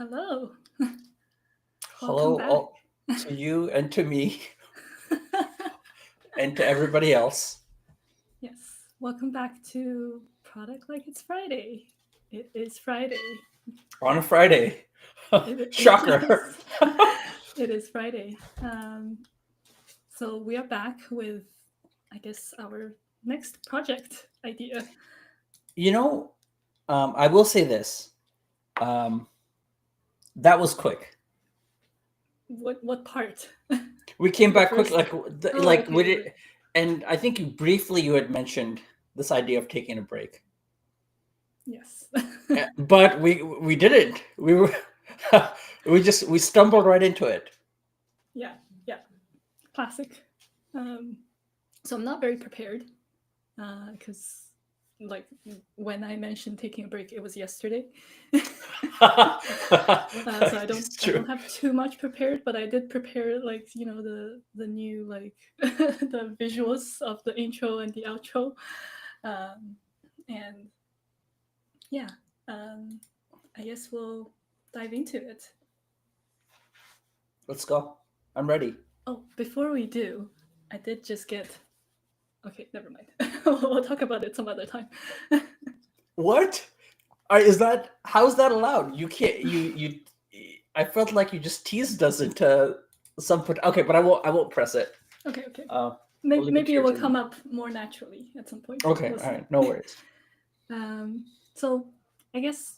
Hello. Welcome Hello back. all to you and to me and to everybody else. Yes, welcome back to Product Like It's Friday. It is Friday. On a Friday. Shocker. Yes, it is Friday. So we are back with, I guess, our next project idea. You know, I will say this. Um, that was quick. What part? We came The back quick, first. Oh, like okay. with it, and I think you had mentioned this idea of taking a break, Yes. but we didn't. We were we stumbled right into it. Yeah. Yeah. Classic. Um, so I'm not very prepared because like when I mentioned taking a break, it was yesterday. So I don't It's I true. don't have too much prepared, but I did prepare like the new like the visuals of the intro and the outro, um, and yeah, um, I guess we'll dive into it. Let's go. I'm ready. Oh, before we do, I did just get. Okay, never mind. We'll talk about it some other time. What? Is that how's that allowed? You can't. I felt like you just teased us into some. Okay, but I won't press it. Okay, okay. Uh, we'll leave it Maybe to it your will turn. come up more naturally at some point. Okay, We'll all see. right, no worries. So I guess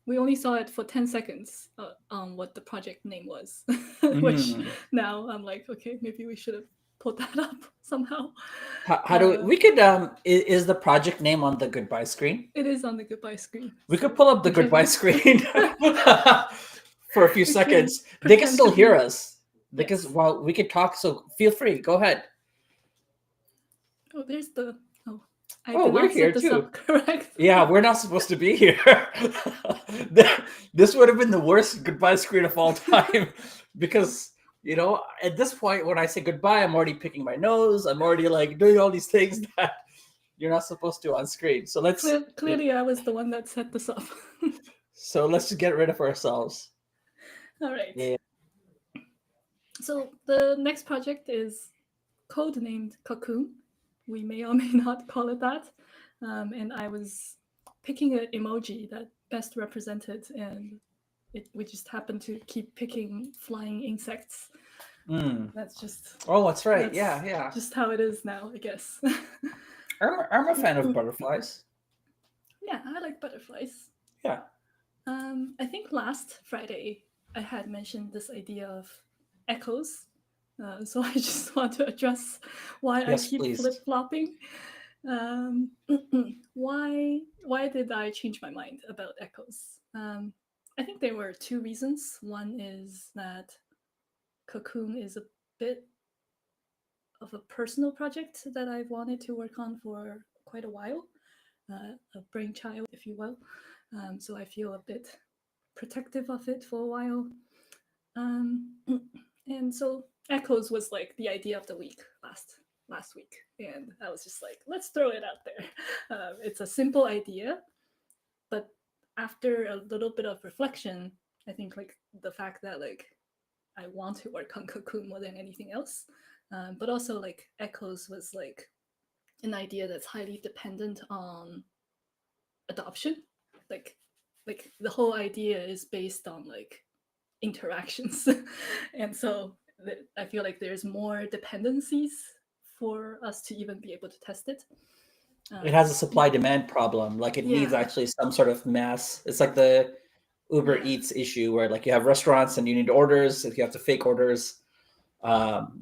we only saw it for 10 seconds on what the project name was, which Mm. now I'm like, okay, maybe we should have put that up somehow. How do Uh, we could is the project name on the goodbye screen? it is on the goodbye screen, We could so pull up the we can goodbye screen for a few we can seconds. They can pretend still to hear be us because yes. well we could talk. So feel free. Go ahead. Oh, there's the oh. I Oh, did we're not here set this too. up Yeah, correctly. we're not supposed to be here. This would have been the worst goodbye screen of all time because, at this point, when I say goodbye, I'm already picking my nose. I'm already like doing all these things that you're not supposed to on screen. Clearly, I was the one that set this up. Let's just get rid of ourselves. All right. Yeah. So the next project is codenamed Cocoon. We may or may not call it that. And I was picking an emoji that best represented, and we just happened to keep picking flying insects. Mm. That's just Oh, that's right. that's Yeah, yeah. just how it is now, I guess. I'm a fan of butterflies. Yeah, I like butterflies. Yeah. I think last Friday I had mentioned this idea of echoes. So I just want to address why I Yes, keep please. flip flopping. Um, why did I change my mind about echoes? I think there were two reasons. One is that Cocoon is a bit of a personal project that I've wanted to work on for quite a while, a brainchild, if you will. So I feel a bit protective of it for a while. Um, and so Echoes was like the idea of the week last week, and I was just like, let's throw it out there. It's a simple idea, but after a little bit of reflection, I think like the fact that like I want to work on Cocoon more than anything else, but also like Echoes was like an idea that's highly dependent on adoption, like the whole idea is based on like interactions. And so I feel like there's more dependencies for us to even be able to test it. It has a Yeah, supply demand problem. Like it needs yeah, actually some sort of mass. It's like the Uber yeah, Eats issue where like you have restaurants and you need orders, if you have to fake orders,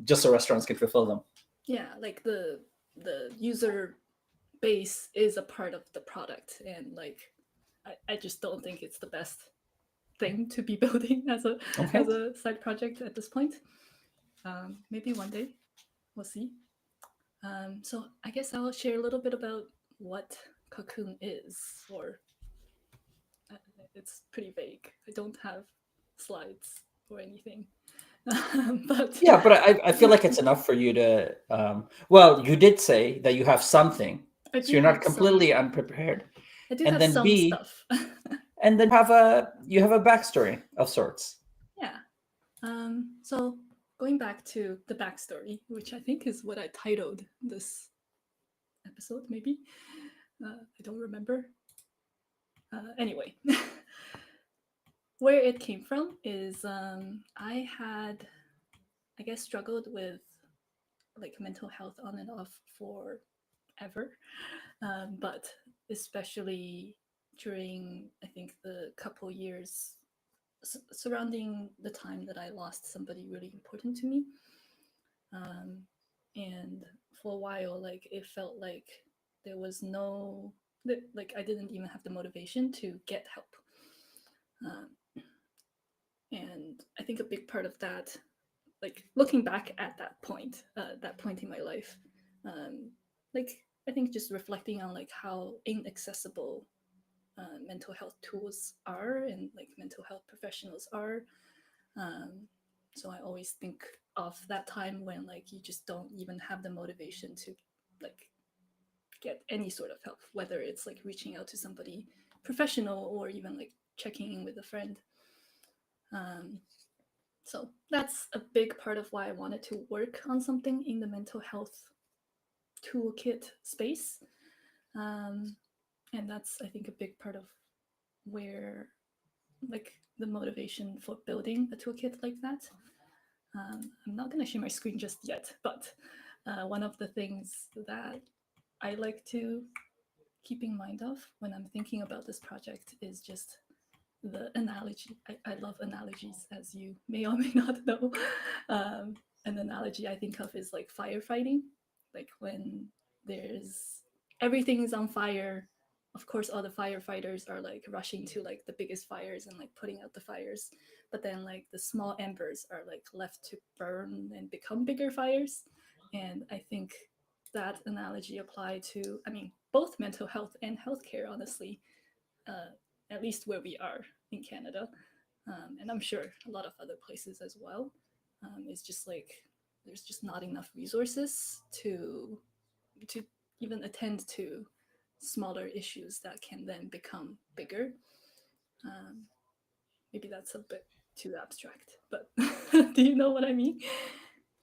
just so restaurants can fulfill them. yeah. Like the user base is a part of the product, and like I just don't think it's the best thing to be building Okay. as a side project at this point. Maybe one day we'll see. So I guess I'll share a little bit about what Cocoon is, or uh, it's pretty vague. I don't have slides or anything, but Yeah, but I feel like it's enough for you to. Well, you did say that you have something, I so do you're not have some. completely unprepared. I do And have then some B, stuff. and then you have a backstory of sorts. Yeah. So going back to the backstory, which I think is what I titled this episode, maybe. I don't remember. Anyway, where it came from is I had, I guess, struggled with like mental health on and off forever, but especially during I think the couple years surrounding the time that I lost somebody really important to me. Um, and for a while, like it felt like there was no, like I didn't even have the motivation to get help. Um, and I think a big part of that, like looking back at that point in my life, um, like I think just reflecting on like how inaccessible mental health tools are and like mental health professionals are. Um, so I always think of that time when like you just don't even have the motivation to like get any sort of help, whether it's like reaching out to somebody professional or even like checking in with a friend. Um, so that's a big part of why I wanted to work on something in the mental health toolkit space. Um, and that's, I think, a big part of where like the motivation for building a toolkit like that. I'm not going to share my screen just yet, but one of the things that I like to keep in mind of when I'm thinking about this project is just the analogy. I love analogies, as you may or may not know. An analogy I think of is like firefighting, like when there's everything is on fire. Of course, all the firefighters are like rushing to like the biggest fires and like putting out the fires, but then like the small embers are like left to burn and become bigger fires. And I think that analogy apply to, I mean, both mental health and healthcare, honestly, uh, at least where we are in Canada, and I'm sure a lot of other places as well. It's just like there's just not enough resources to even attend to smaller issues that can then become bigger. Um, Maybe that's a bit too abstract, but do you know what I mean?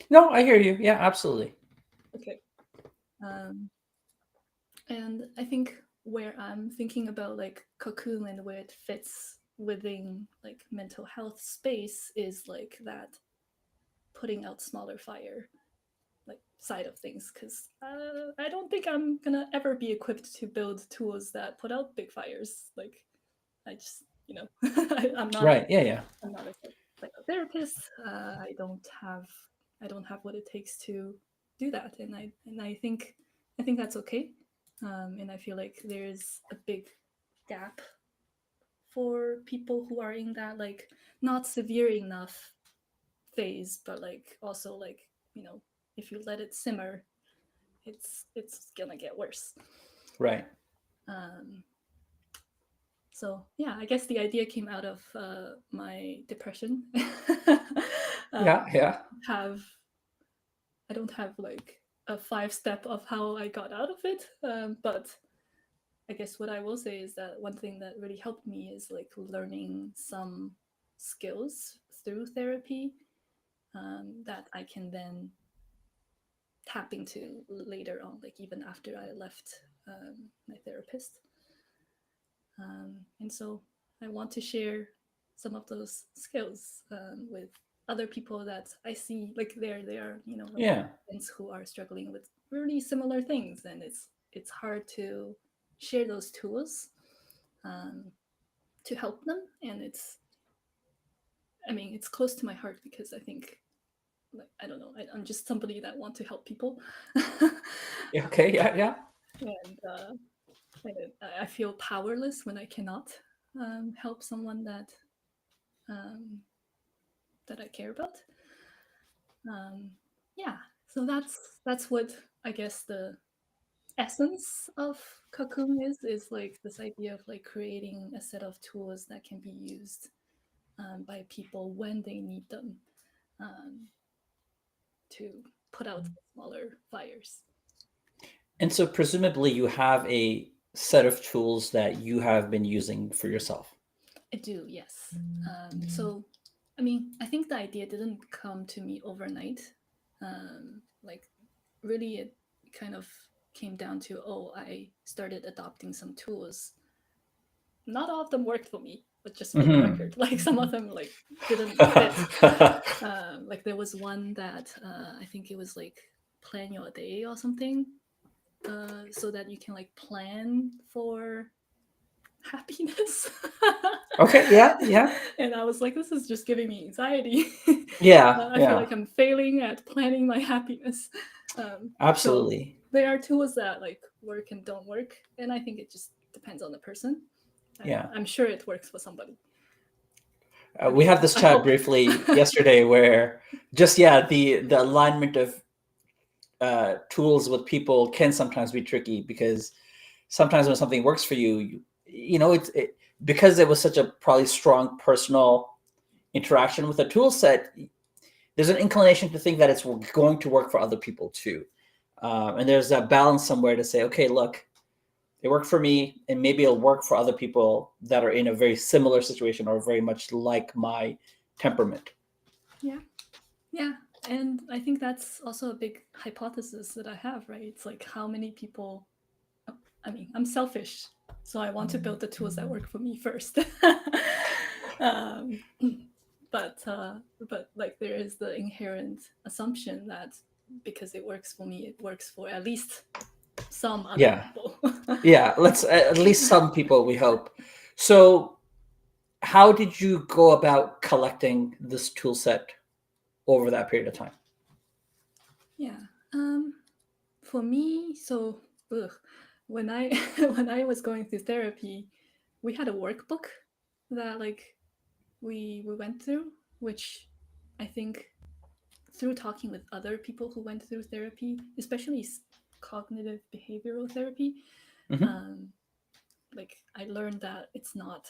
No, I hear you. Yeah, absolutely. Okay. Um, and I think where I'm thinking about like Cocoon and where it fits within like mental health space is like that putting out smaller fire like side of things, because I don't think I'm gonna ever be equipped to build tools that put out big fires. Like I just, I'm not Right. Yeah. Yeah. I'm not a psychotherapist. I don't have what it takes to do that, and I think that's okay. And I feel like there's a big gap for people who are in that like not severe enough phase, but like also like if you let it simmer, it's gonna get worse. Right. Um, so yeah, I guess the idea came out of my depression. Yeah. Yeah. Have I don't have like a 5 step of how I got out of it, but I guess what I will say is that one thing that really helped me is like learning some skills through therapy that I can then tap into later on, like even after I left my therapist. And so I want to share some of those skills with other people that I see, like they are, like Yeah. friends who are struggling with really similar things, and it's hard to share those tools um, to help them. And I mean, it's close to my heart because I think, like, I don't know, I'm just somebody that want to help people. Yeah. Okay. Yeah. Yeah. And I feel powerless when I cannot help someone um, that I care about. Um, yeah, so that's what I guess the essence of Cocoon is like this idea of like creating a set of tools that can be used by people when they need them um, to put out smaller fires. And so presumably you have a set of tools that you have been using for yourself. I do, yes. So, I mean, I think the idea didn't come to me overnight. Like, really, it kind of came down to, oh, I started adopting some tools. Not all of them worked for me, but just for the Mhm. record, like some of them like didn't fit. Like there was one that I think it was like plan your day or something, so that you can like plan for happiness. Okay, yeah, yeah, And I was like, this is just giving me anxiety. yeah, I feel yeah, like I'm failing at planning my happiness. So absolutely. there are tools that like work and don't work, and I think it just depends on the person. Yeah. I'm sure it works for somebody. I We mean, had this I chat hope. briefly yesterday where just, yeah, the alignment of tools with people can sometimes be tricky because sometimes when something works for you, because it was such a probably strong personal interaction with a tool set, there's an inclination to think that it's going to work for other people too. And there's a balance somewhere to say, okay, look, it worked for me, and maybe it'll work for other people that are in a very similar situation or very much like my temperament. Yeah, yeah, and I think that's also a big hypothesis that I have. Right? It's like how many people. I mean, I'm selfish, so I want to build the tools that work for me first. um, but like there is the inherent assumption that because it works for me, it works for at least some other Yeah, people. yeah. Let's at least some people, we hope. So, how did you go about collecting this tool set over that period of time? Yeah. For me, so ugh, when I when I was going through therapy, we had a workbook that like we went through, which I think through talking with other people who went through therapy, especially cognitive behavioral therapy, Hmm. um, like I learned that it's not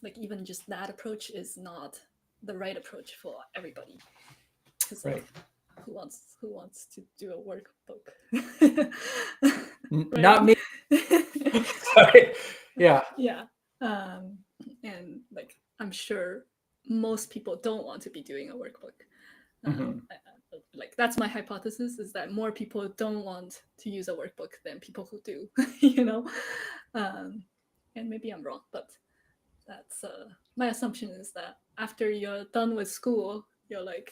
like even just that approach is not the right approach for everybody because like Right. who wants to do a workbook. Right. Not me. Sorry. Yeah. Yeah. um and like I'm sure most people don't want to be doing a workbook. Hmm. Like that's my hypothesis, is that more people don't want to use a workbook than people who do. you know um and maybe I'm wrong, but that's my assumption is that after you're done with school, you're like,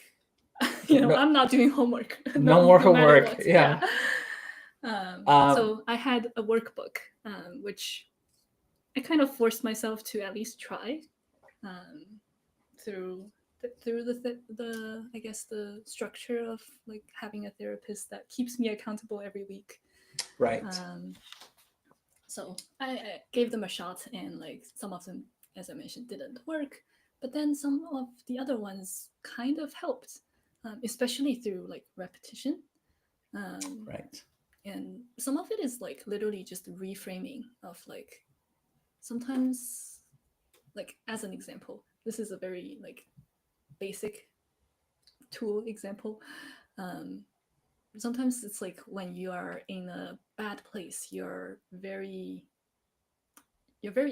No, I'm not doing homework. no no more no matter homework. what. Yeah. Yeah. Um, So I had a workbook, which I kind of forced myself to at least try, um, through the I guess the structure of like having a therapist that keeps me accountable every week. right. Um, so I gave them a shot, and like some of them, as I mentioned, didn't work, but then some of the other ones kind of helped, especially through like repetition. Um, Right. and some of it is like literally just reframing of like sometimes, like as an example, this is a very like basic tool example. um, Sometimes it's like when you are in a bad place, you're very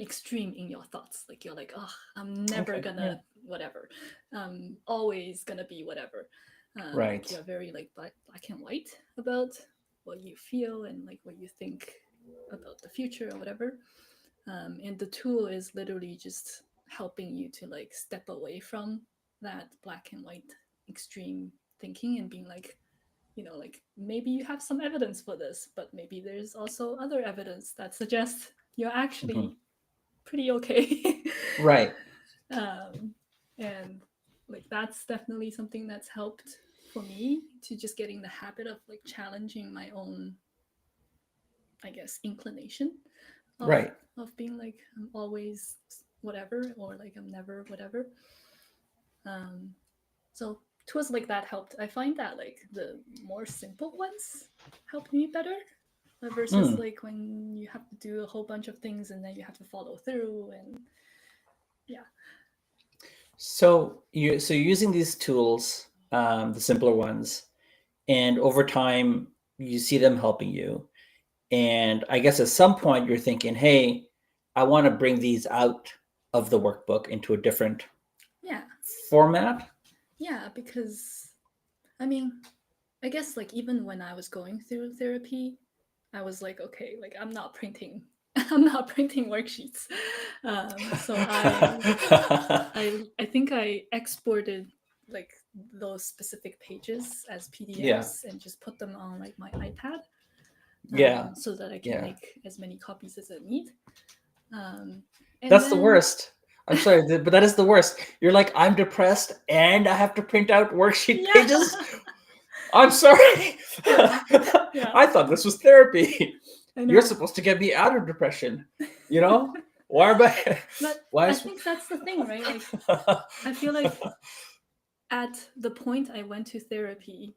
extreme in your thoughts. Like you're like, oh, I'm never Okay. Yeah. gonna whatever, always gonna be whatever. Like Right. you're very like black and white about what you feel and like what you think about the future or whatever. And the tool is literally just helping you to like step away from that black and white extreme thinking and being like, like maybe you have some evidence for this, but maybe there's also other evidence that suggests you're Hmm. actually pretty okay. Right. um, and like that's definitely something that's helped for me to just getting the habit of like challenging my own, I guess, inclination of Right. being like I'm always whatever, or like I'm never whatever. Um, so tools like that helped. I find that like the more simple ones helped me better, versus Mm. like when you have to do a whole bunch of things and then you have to follow through. And yeah. So you're using these tools, the simpler ones, and over time you see them helping you. And I guess at some point you're thinking, hey, I want to bring these out of the workbook into a different Yeah. format. Yeah, because I mean, I guess like even when I was going through therapy, I was like, okay, like I'm not printing, I'm not printing worksheets. So I think I exported like those specific pages as Yeah, PDFs and just put them on like my iPad, yeah, so that I can yeah. make as many copies as I need. Um, and That's the then worst. I'm sorry, but that is the worst. You're like, I'm depressed and I have to print out worksheet yeah, pages. I'm sorry. yeah, yeah. I thought this was therapy. I You're know. supposed to get me out of depression. You know? Why am I? But Why I is. think that's the thing, right? Like I feel like at the point I went to therapy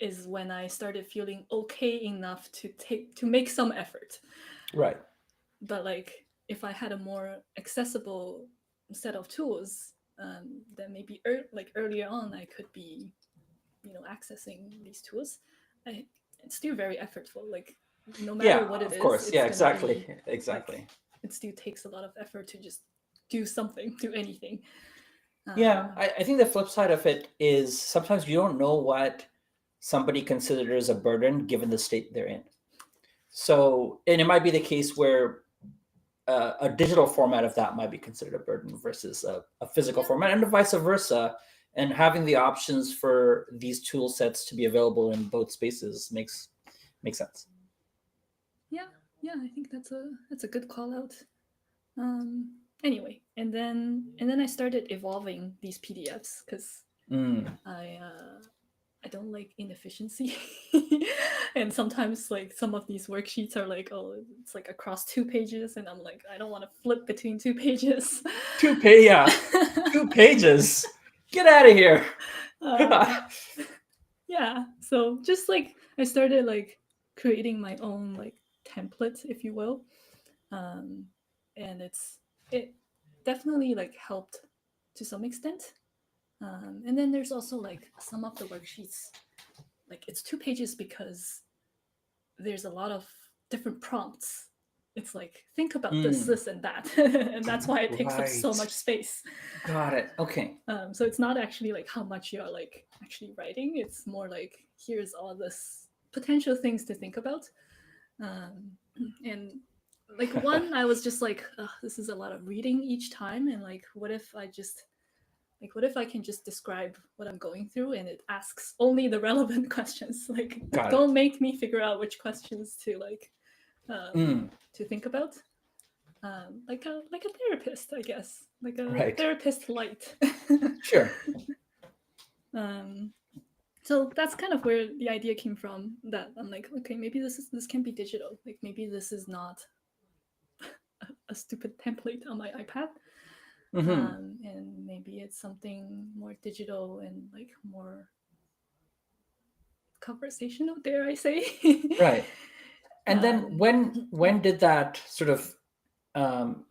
is when I started feeling okay enough to make some effort. Right. But like if I had a more accessible set of tools, then maybe like earlier on I could be, accessing these tools. It's still very effortful. Like no matter Yeah, what it of is, course. Yeah, it's gonna exactly. be like Exactly. it still takes a lot of effort to just do something, do anything. Yeah, Um, I think the flip side of it is sometimes you don't know what somebody considers a burden given the state they're in. So, and it might be the case where a digital format of that might be considered a burden versus a physical yeah, format, and vice versa. And having the options for these tool sets to be available in both spaces makes sense. yeah, yeah. I think that's a good call out. Anyway, and then I started evolving these PDFs because Mm, I don't like inefficiency. And sometimes like some of these worksheets are like, oh, it's like across 2 pages, and I'm like, I don't want to flip between 2 pages. yeah, 2 pages. Get out of here. um, yeah, so just like I started like creating my own like template, if you will. um, and it definitely like helped to some extent. And then there's also like some of the worksheets, like it's 2 pages because there's a lot of different prompts. It's like think about this, Mm, this, and that, and that's why it takes up so right. much space. Got it. Okay. So it's not actually like how much you're like actually writing. It's more like here's all this potential things to think about. um, and like one I was just like, this is a lot of reading each time, and like what if I can just describe what I'm going through and it asks only the relevant questions. Like Got it. don't make me figure out which questions to like Mm, to think about. Like a therapist, I guess, like a right. therapist light. Sure. um, so that's kind of where the idea came from, that I'm like, okay, maybe this can be digital, like maybe this is not a stupid template on my iPad. Hmm. And maybe it's something more digital and like more conversational, dare I say. Right. And then um, when did that sort of um,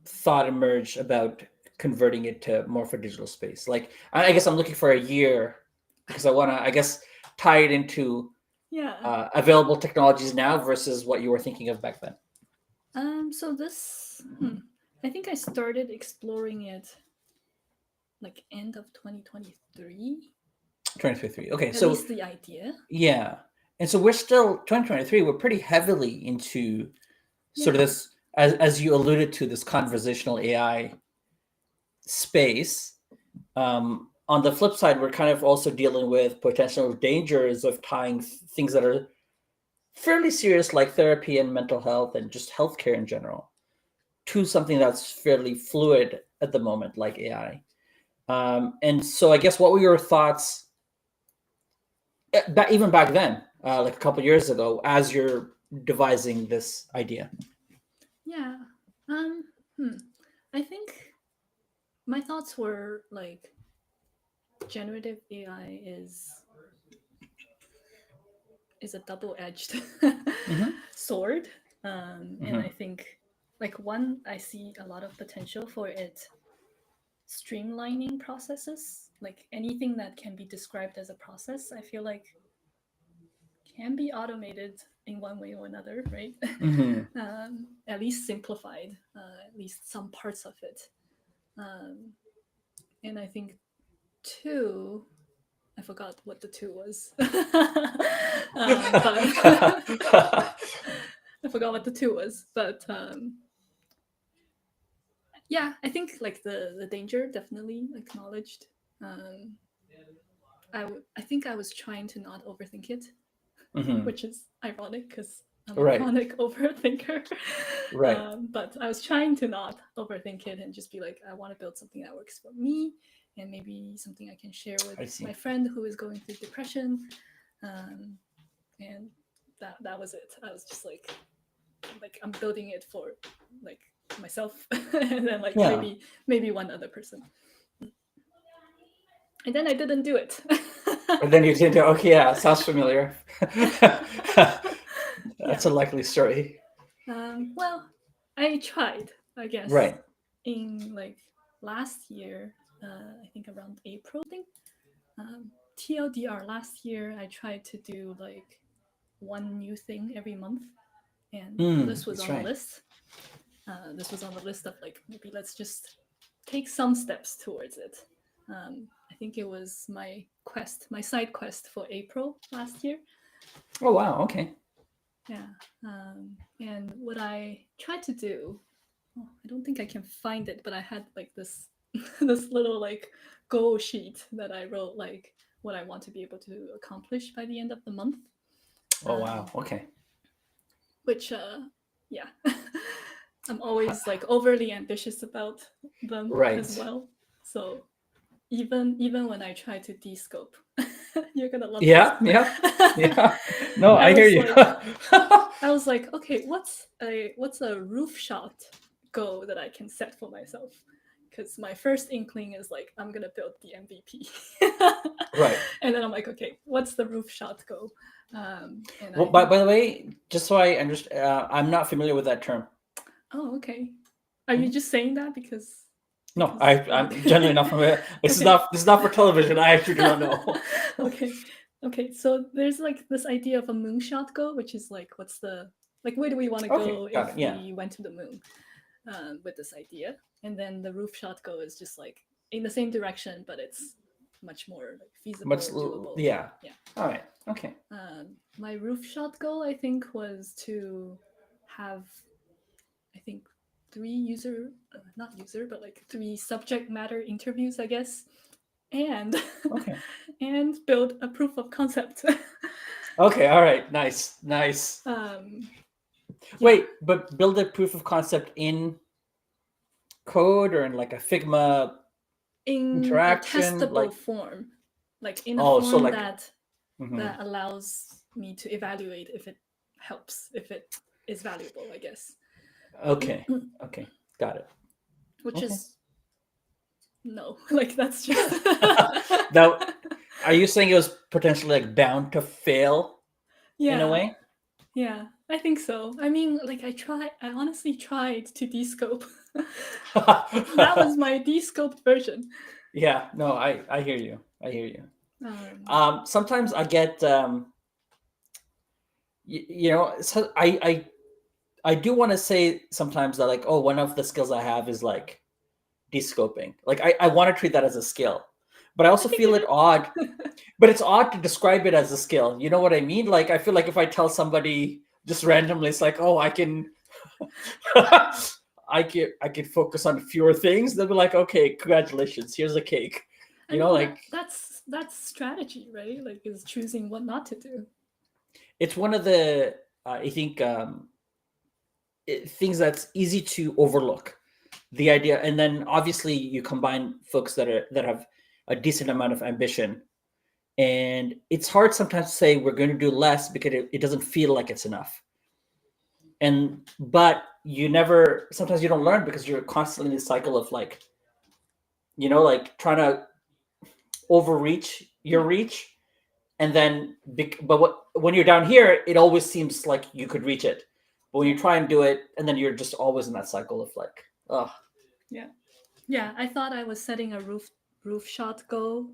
thought emerge about converting it to more of a digital space? Like, I guess I'm looking for a year because I want to, I guess, tie it into yeah. available technologies now versus what you were thinking of back then. So this, I think I started exploring it like end of 2023. 2023. Okay, At so least the idea. yeah, and so we're still 2023. We're pretty heavily into sort of Yeah. this, as you alluded to, this conversational AI space. On the flip side, we're kind of also dealing with potential dangers of tying things that are fairly serious, like therapy and mental health and just healthcare in general, to something that's fairly fluid at the moment, like AI. And so, I guess, what were your thoughts, even back then, like a couple years ago, as you're devising this idea? Yeah. Um, hmm. I think my thoughts were like generative AI is a double-edged Mm-hmm. sword. And I Mm-hmm. think like one, I see a lot of potential for it streamlining processes. Like anything that can be described as a process, I feel like can be automated in one way or another, right? Mhm. At least simplified, at least some parts of it. Um, and I think two, I forgot what the two was, but I forgot what the two was. But yeah, I think like the danger definitely acknowledged. Um, I think I was trying to not overthink it, Mhm. which is ironic because I'm a Right. chronic overthinker. Right. But I was trying to not overthink it and just be like, I want to build something that works for me and maybe something I can share with I my see. friend who is going through depression. Um, and that was it. I was just like I'm building it for like myself and then like Yeah. maybe one other person. And then I didn't do it. And then you did it. Okay, yeah, sounds familiar. Yeah. That's a likely story. Well, I tried, I guess, Right. in like last year, I think around April thing. TLDR, last year I tried to do like one new thing every month, and this was That's on the right. list. This was on the list of like maybe let's just take some steps towards it. I think it was my side quest for April last year. Oh wow. Okay. Yeah. And what I tried to do, oh, I don't think I can find it, but I had like this this little like goal sheet that I wrote like what I want to be able to accomplish by the end of the month. Oh wow. Um, Okay. which yeah. I'm always like overly ambitious about them as Right. well. So even when I try to de-scope, you're gonna love this. Yeah. Yeah. Yeah. No, I I hear was you. like, I was like, okay, what's a roof shot goal that I can set for myself? Because my first inkling is like I'm gonna build the MVP, Right. and then I'm like, okay, what's the roof shot goal? And Well, I think, by the way, just so I understand, I'm not familiar with that term. oh, okay. Are you Mhm. just saying that No, because I'm okay, generally not familiar. okay, This is not for television. I actually do not know. okay, okay. So there's like this idea of a moonshot goal, which is like, what's the like, where do we want to Okay, go got if it. Yeah. we went to the moon? With this idea. And then the roof shot go is just like in the same direction, but it's much more like feasible Much. or doable. Yeah. Yeah. All right. Okay. My roof shot goal, I think, was to have, I think, not user, but like three subject matter interviews, I guess, and Okay. and build a proof of concept. Okay. All right. Nice. Nice. um, yeah, Wait, but build a proof of concept in code or in like a Figma in a interaction? testable Like, form, like in a oh, so form like, that mhm. that allows me to evaluate if it helps, if it is valuable, I guess. Okay. Okay. Got it. Which Okay. is no, like that's just Now, are you saying it was potentially like bound to fail in a yeah, way? yeah, I think so. I mean, like I honestly tried to descope. That was my descoped version. Yeah. No, I hear you. I hear you. Um, Sometimes I get you know, so I do want to say sometimes that like, oh, one of the skills I have is like descoping. Like I want to treat that as a skill, but I I also think feel it it is. odd. But it's odd to describe it as a skill. You know what I mean? Like I feel like if I tell somebody just randomly, it's like, oh, I can, I can focus on fewer things. They'll be like, okay, congratulations, here's a cake. I You know, mean like that's strategy, right? Like is choosing what not to do. it's one of the I think things that's easy to overlook. The idea, and then obviously you combine folks that have a decent amount of ambition, and it's hard sometimes to say we're going to do less because it doesn't feel like it's enough. And but you never sometimes you don't learn because you're constantly in this cycle of like, like trying to overreach your Yeah. reach, and then but when you're down here it always seems like you could reach it, but when Yeah. you try and do it and then you're just always in that cycle of like, oh. Yeah. Yeah, I thought I was setting a roof shot goal.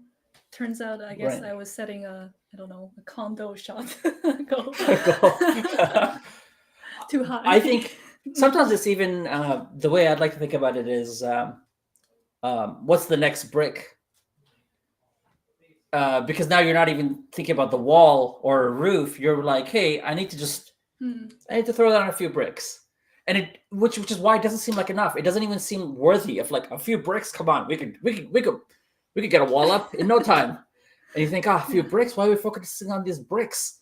Turns out I guess Right. I was setting a I don't know, a condo shot go Go. too high. I think sometimes it's even the way I'd like to think about it is what's the next brick? Because now you're not even thinking about the wall or a roof. You're like, hey, I need to throw down a few bricks, and which is why it doesn't seem like enough. It doesn't even seem worthy of like a few bricks. Come on, we could get a wall up in no time. And you think, a few bricks. Why are we focusing on these bricks?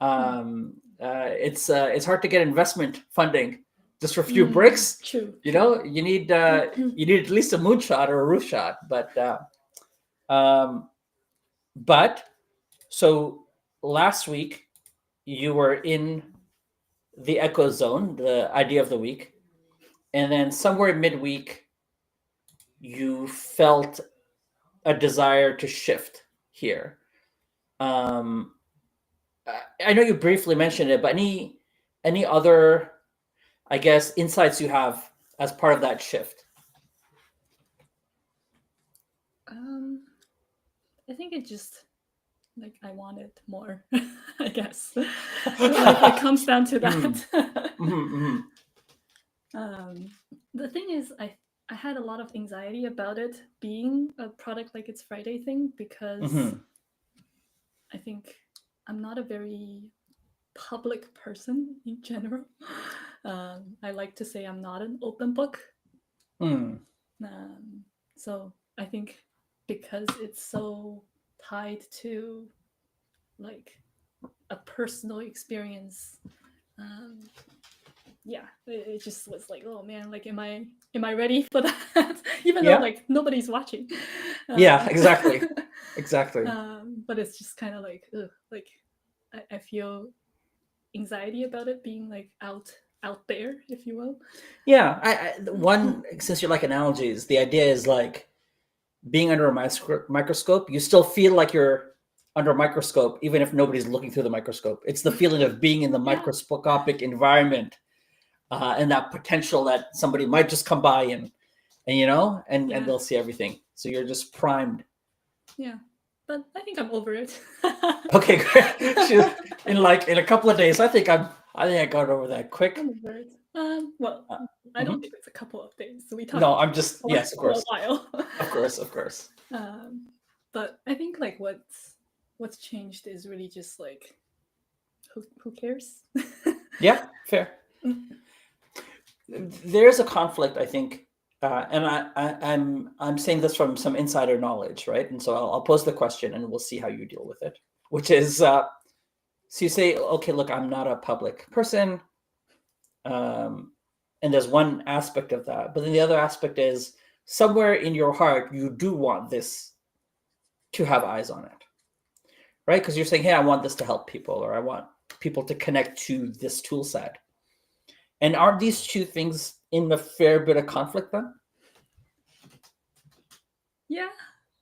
It's hard to get investment funding just for a few bricks. True. You know, you need at least a moonshot or a roof shot. But so last week you were in the echo zone, the idea of the week, and then somewhere midweek you felt a desire to shift here. I know you briefly mentioned it, but any other, I guess, insights you have as part of that shift? I think it just like I wanted more. I guess like it comes down to that. The thing is, I had a lot of anxiety about it being a product like It's Friday thing because I think I'm not a very public person in general. I like to say I'm not an open book. So I think because it's so tied to like a personal experience, yeah, it just was like, oh man, like am I ready for that? Even though like nobody's watching. Yeah, exactly. But it's just kind of like, like I feel anxiety about it being like out there, if you will. Yeah, since you like analogies, the idea is like being under a microscope. You still feel like you're under a microscope, even if nobody's looking through the microscope. It's the feeling of being in the microscopic environment, and that potential that somebody might just come by and they'll see everything. So you're just primed. Yeah, but I think I'm over it. Okay, great. In a couple of days, I think I got over that quick. I'm over it. Well, I don't think it's a couple of days. So we talked. No, I'm just yes, of course, for a while. of course. But I think like what's changed is really just like who cares? Yeah, fair. There's a conflict, I think, and I'm saying this from some insider knowledge, right? And so I'll pose the question, and we'll see how you deal with it. Which is, so you say, okay, look, I'm not a public person, and there's one aspect of that, but then the other aspect is somewhere in your heart you do want this to have eyes on it, right? Because you're saying, hey, I want this to help people, or I want people to connect to this tool set. And aren't these two things in a fair bit of conflict then? Yeah,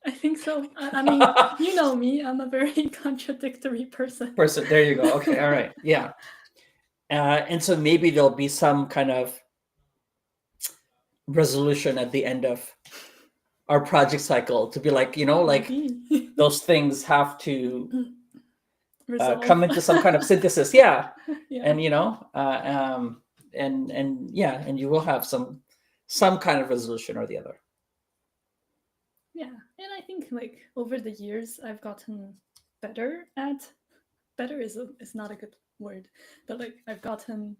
I think so. I mean, you know me, I'm a very contradictory person. There you go. Okay, all right. Yeah. And so maybe there'll be some kind of resolution at the end of our project cycle to be like, like those things have to come into some kind of synthesis. Yeah. And, and you will have some kind of resolution or the other. Yeah. And I think like over the years, I've gotten better is not a good word, but like I've gotten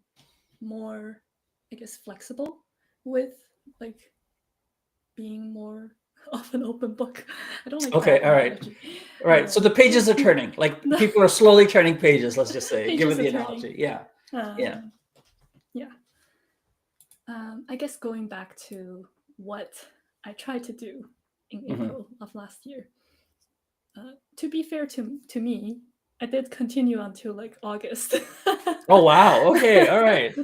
more, I guess, flexible with like being more of an open book. I don't like. Okay, all right. So the pages are turning. Like people are slowly turning pages. Let's just say, given the analogy. Yeah. Yeah. I guess going back to what I tried to do in April of last year. To be fair to me, I did continue until like August. Oh wow! Okay, all right.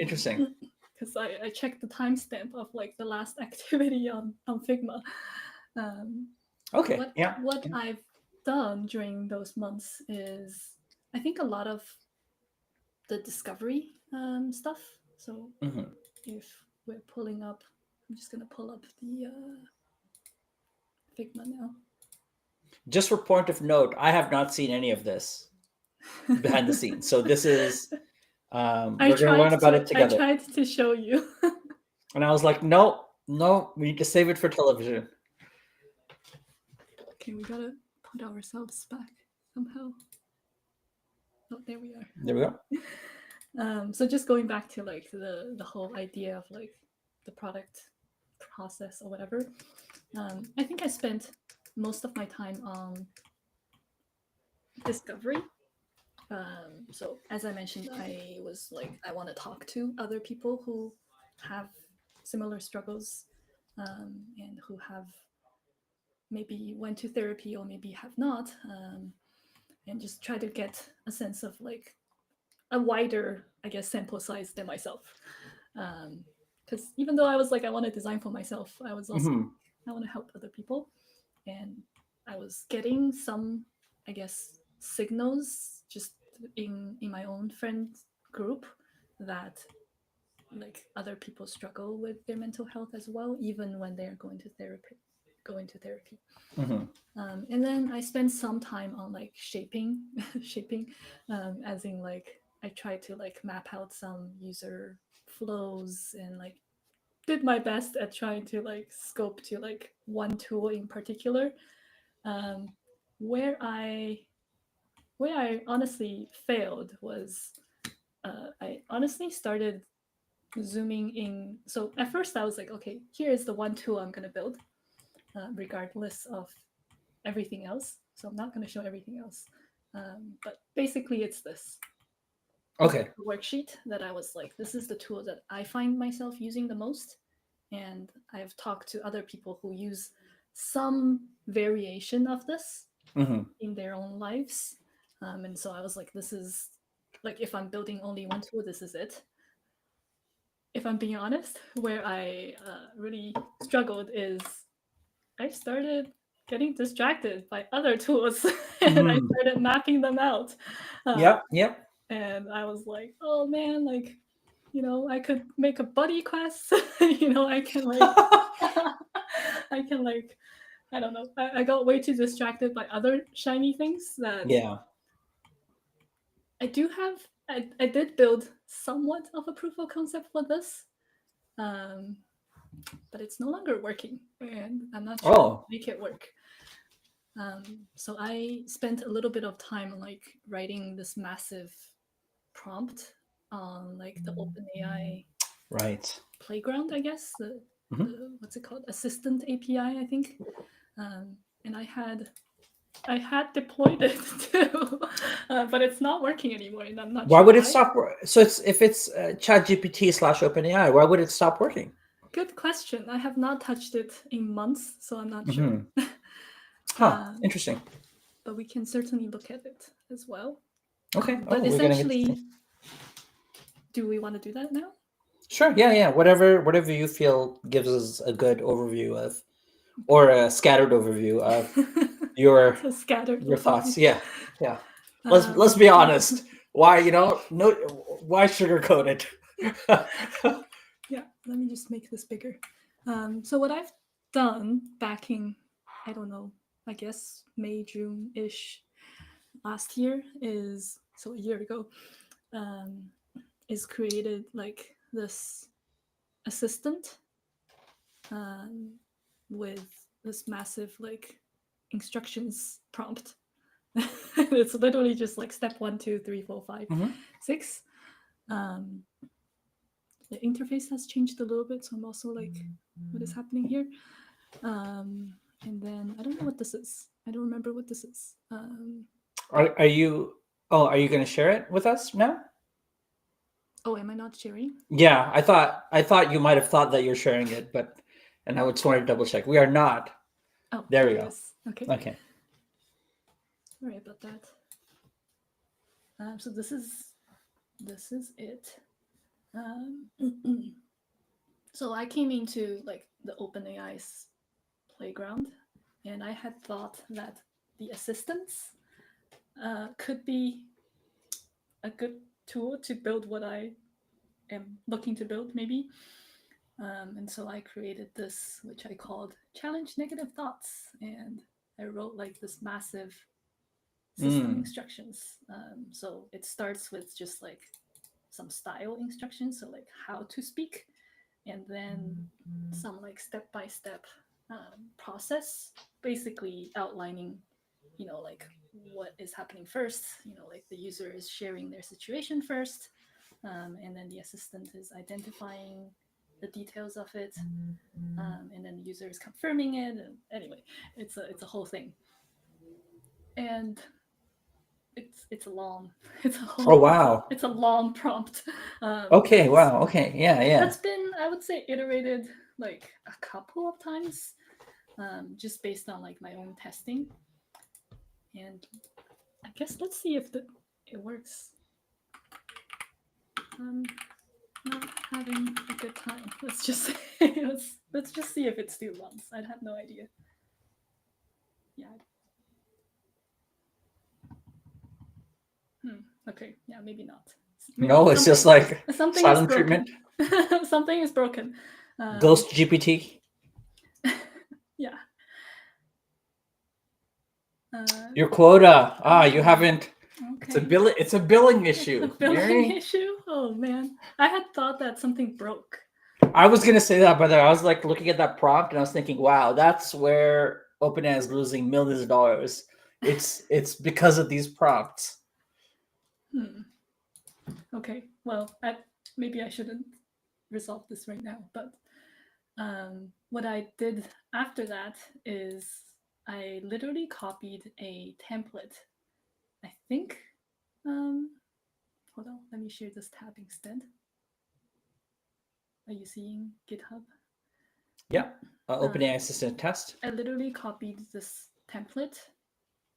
Interesting. Because I checked the timestamp of like the last activity on Figma. Okay. What I've done during those months is I think a lot of the discovery stuff. So if we're pulling up, I'm just gonna pull up the Figma now. just for point of note, I have not seen any of this behind the scenes. So this is we're going to learn about it I together. tried to show you. And I was like, no, no, we need to save it for television. Okay, we gotta put ourselves back somehow. Oh, there we are. There we go. So just going back to like the whole idea of like the product process or whatever, I think I spent most of my time on discovery. So as I mentioned, I was like, I want to talk to other people who have similar struggles, and who have maybe went to therapy or maybe have not, and just try to get a sense of like a wider, I guess, sample size than myself. Because even though I was like, I want to design for myself, I was also, Mhm. I want to help other people. And I was getting some, I guess, signals just in my own friend group that like other people struggle with their mental health as well, even when they're going to therapy. Mhm. And then I spent some time on like shaping, shaping, as in like I tried to like map out some user flows and like did my best at trying to like scope to like one tool in particular. Um, where I where I honestly failed was, I honestly started zooming in. So at first I was like, okay, here is the one tool I'm gonna build, regardless of everything else. So I'm not going to show everything else. But basically, it's this. This Okay. worksheet that I was like, this is the tool that I find myself using the most. And I've talked to other people who use some variation of this Mhm. in their own lives. And so I was like, this is like, if I'm building only one tool, this is it. If I'm being honest, where I really struggled is I started getting distracted by other tools and I Mhm. started mapping them out. Uh, Yep. Yep. and I was like, oh man, like, I could make a buddy quest. I can like, I can like, I don't know. I got way too distracted by other shiny things that Yeah. I do have. I did build somewhat of a proof of concept for this, um, but it's no longer working, and I'm not sure how to Oh. make it work. So I spent a little bit of time like writing this massive prompt on like the OpenAI Right. playground, I guess Mhm. the what's it called, assistant API, I think. And I had deployed it too, but it's not working anymore, and I'm not Why sure would it why. stop? So it's if it's ChatGPT slash OpenAI, why would it stop working? Good question. I have not touched it in months, so I'm not sure. Mhm. Huh. um, Interesting. but we can certainly look at it as well. Okay. Oh, But we're gonna get to see. essentially, do we want to do that now? Sure. Yeah. Yeah. Whatever you feel gives us a good overview of, or a scattered overview of your So scattered your overview. thoughts. Yeah. Yeah. Let's Um, be honest. Why no? Why sugarcoat it? yeah, let me just make this bigger. So what I've done back in, I don't know, I guess May, June ish last year is, so a year ago, um, is created like this assistant, um, with this massive like instructions prompt. It's literally just like step 1, 2, 3, 4, 5, Mhm. 6. Um, the interface has changed a little bit, so I'm also like, what is happening here? And then I don't know what this is. I don't remember what this is. Are you? Oh, are you going to share it with us now? Oh, am I not sharing? Yeah, I thought you might have thought that you're sharing it, but and I just wanted to double check. We are not. Oh, There there we it go. is. Okay, Okay. sorry about that. So this is it. Um, so I came into like the OpenAI's playground, and I had thought that the assistants could be a good tool to build what I am looking to build, maybe. And so I created this, which I called Challenge Negative Thoughts. And I wrote like this massive system Mm. instructions. So it starts with just like some style instructions, so like how to speak, and then some like step by step process, basically outlining, like what is happening first. Like the user is sharing their situation first, and then the assistant is identifying the details of it, and then the user is confirming it. And anyway, it's a whole thing, and it's a long Oh wow. it's a long prompt. Okay. Wow. Okay. Yeah. Yeah. That's been, I would say, iterated like a couple of times, just based on like my own testing. And I guess let's see if it works. Not having a good time. Let's just say, let's just see if it still runs. I'd have no idea. Yeah. Okay. Yeah, maybe not. No, it's just like something is silent broken. treatment. Something is broken. Ghost GPT. Yeah. Your quota. You haven't. Okay. It's a billing issue. A billing Mary. issue? Oh man. I had thought that something broke. I was gonna say that, but I was like looking at that prompt and I was thinking, wow, that's where OpenAI is losing millions of dollars. It's because of these prompts. Okay. Well, maybe I shouldn't resolve this right now, but what I did after that is I literally copied a template. I think. Hold on. Let me share this tab instead. Are you seeing GitHub? Yeah. OpenAI assistant test. I literally copied this template,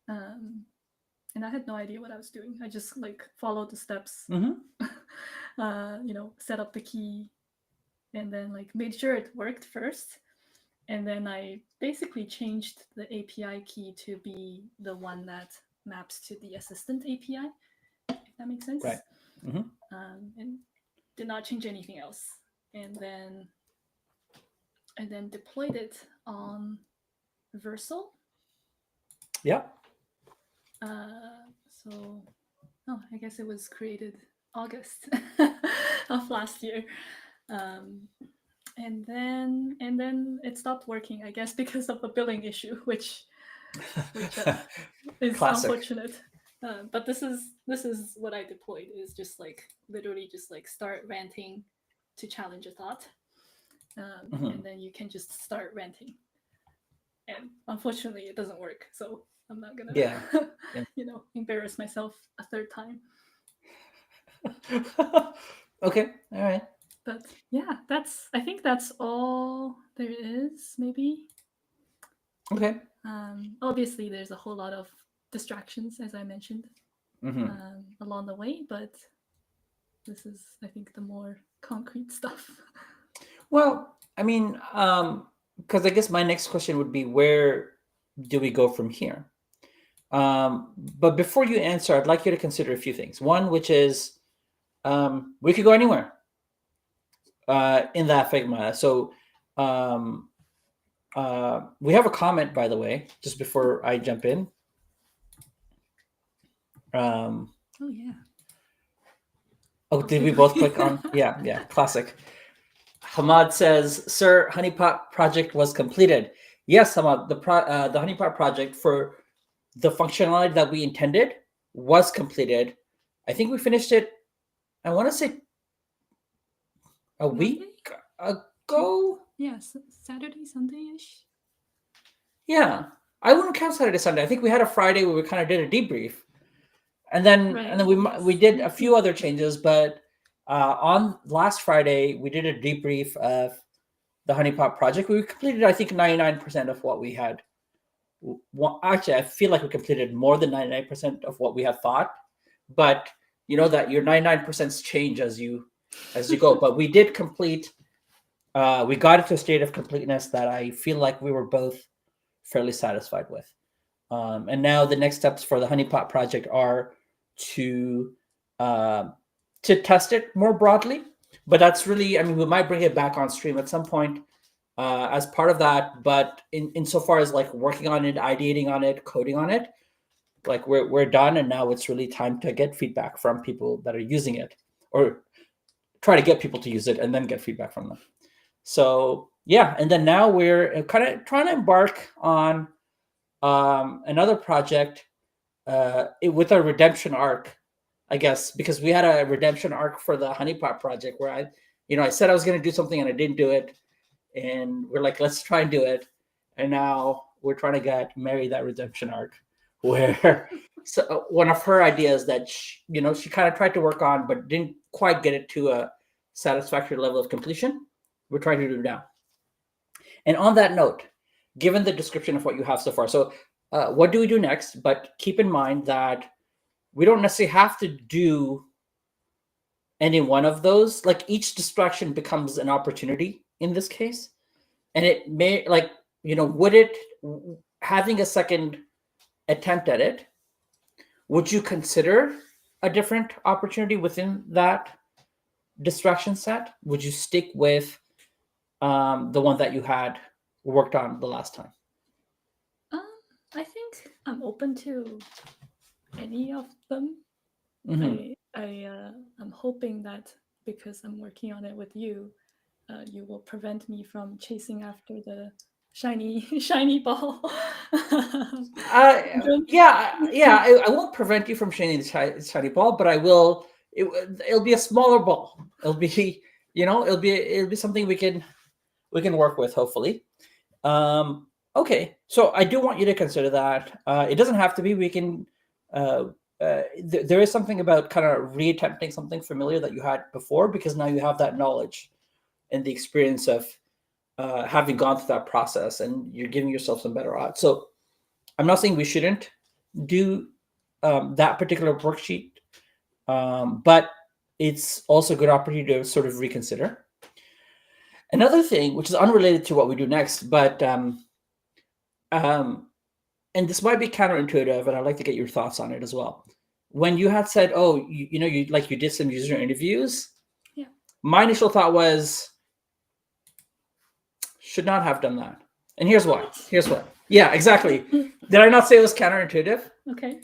and I had no idea what I was doing. I just like followed the steps, set up the key, and then like made sure it worked first. And then I basically changed the API key to be the one that maps to the assistant API, if that makes sense. Right. And did not change anything else. And then deployed it on Versal. Yeah. I guess it was created August of last year. And then it stopped working, I guess, because of a billing issue, which is unfortunate. But this is what I deployed, is just like literally just like start ranting to challenge a thought. And then you can just start ranting. And unfortunately it doesn't work. So I'm not gonna embarrass myself a third time. Okay. All right. But yeah, I think that's all there is, maybe. Okay. Obviously there's a whole lot of distractions, as I mentioned, along the way, but this is, I think, the more concrete stuff. Well, I mean, because I guess my next question would be, where do we go from here? But before you answer, I'd like you to consider a few things. One, which is, we could go anywhere in that Figma. So we have a comment, by the way, just before I jump in. Oh yeah. Oh, did we both click on? Yeah, classic. Hamad says, "Sir, Honeypot project was completed." Yes, Hamad, the Honeypot project, for the functionality that we intended, was completed. I think we finished it, I want to say, a week ago. Yeah, Saturday, Sunday-ish. Yeah, I wouldn't count Saturday, Sunday. I think we had a Friday where we kind of did a debrief, and then we did a few other changes. But on last Friday, we did a debrief of the Honeypot project. We completed, I think, 99% of what we had. Well, actually, I feel like we completed more than 99% of what we had thought. But you know that your 99% change as you go. But we did complete. We got it to a state of completeness that I feel like we were both fairly satisfied with. And now the next steps for the Honeypot project are to test it more broadly. But that's really, I mean, we might bring it back on stream at some point as part of that. But insofar as like working on it, ideating on it, coding on it, like we're done, and now it's really time to get feedback from people that are using it, or try to get people to use it and then get feedback from them. So yeah, and then now we're kind of trying to embark on another project with a redemption arc, I guess, because we had a redemption arc for the honeypot project where I said I was going to do something and I didn't do it, and we're like, let's try and do it, and now we're trying to get Mary that redemption arc, where so one of her ideas that she kind of tried to work on but didn't quite get it to a satisfactory level of completion. We're trying to do now. And on that note, given the description of what you have so far, so what do we do next? But keep in mind that we don't necessarily have to do any one of those. Like each distraction becomes an opportunity in this case. And it may, like, would it, having a second attempt at it, would you consider a different opportunity within that distraction set? Would you stick with the one that you had worked on the last time? I think I'm open to any of them. Mm-hmm. I'm hoping that because I'm working on it with you, you will prevent me from chasing after the shiny ball. I won't prevent you from shooting the shiny ball, but I will. It'll be a smaller ball. It'll be, it'll be something we can work with, hopefully. Okay, so I do want you to consider that. It doesn't have to be. We can. There is something about kind of reattempting something familiar that you had before, because now you have that knowledge and the experience of having gone through that process, and you're giving yourself some better odds. So I'm not saying we shouldn't do that particular worksheet, but it's also a good opportunity to sort of reconsider. Another thing, which is unrelated to what we do next, but and this might be counterintuitive, and I'd like to get your thoughts on it as well. When you had said, "Oh, you did some user interviews," yeah, my initial thought was, should not have done that, and here's why. Here's what. Yeah, exactly. Did I not say it was counterintuitive? Okay.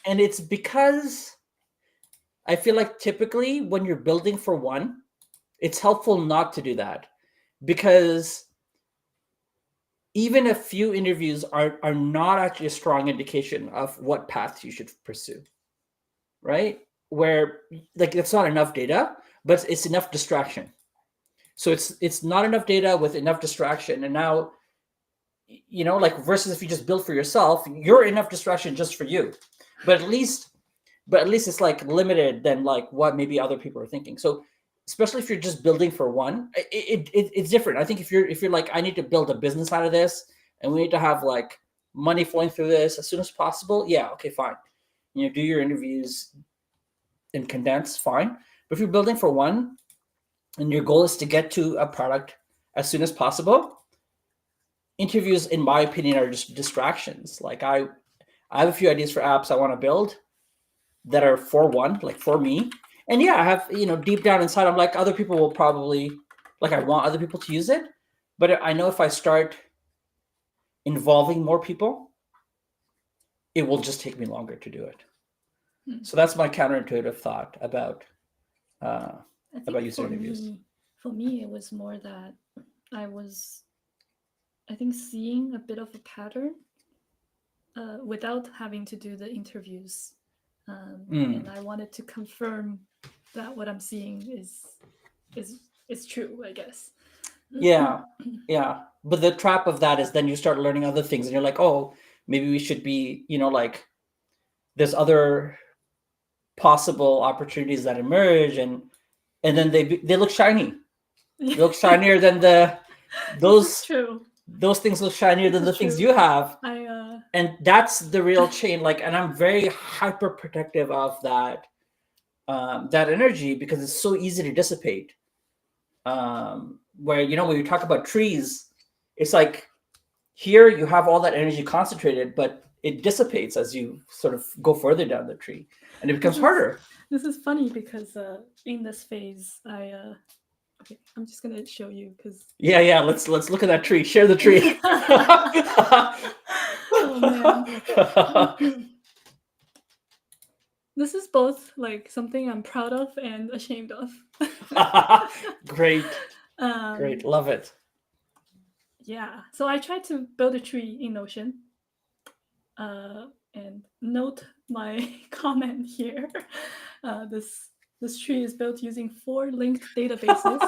And it's because I feel like typically when you're building for one, it's helpful not to do that, because even a few interviews are not actually a strong indication of what paths you should pursue, right? Where like it's not enough data, but it's enough distraction. So it's not enough data with enough distraction, and now like versus if you just build for yourself, you're enough distraction just for you, but at least it's like limited than like what maybe other people are thinking. So especially if you're just building for one, it's different. I think if you're like, I need to build a business out of this, and we need to have like money flowing through this as soon as possible, yeah, okay, fine, do your interviews and condense, fine. But if you're building for one and your goal is to get to a product as soon as possible, interviews, in my opinion, are just distractions. Like I have a few ideas for apps I want to build that are for one, like for me. And yeah, I have, deep down inside, I'm like, other people will probably, like, I want other people to use it. But I know if I start involving more people, it will just take me longer to do it. So that's my counterintuitive thought about user interviews. For me, it was more that I think, seeing a bit of a pattern without having to do the interviews. And I wanted to confirm that what I'm seeing is true, I guess. Yeah. But the trap of that is then you start learning other things, and you're like, oh, maybe we should be, like, there's other possible opportunities that emerge, and then they look shiny. They look shinier than those things look shinier than the things you have. And that's the real chain. Like, and I'm very hyper protective of that energy, because it's so easy to dissipate. Where, when you talk about trees, it's like here you have all that energy concentrated, but it dissipates as you sort of go further down the tree, and it becomes harder. This is funny because in this phase, Okay, I'm just gonna show you because. Yeah. Let's look at that tree. Share the tree. Oh man. This is both like something I'm proud of and ashamed of. Great. um, Love it. yeah, so I tried to build a tree in Notion. And note my comment here. This tree is built using 4 linked databases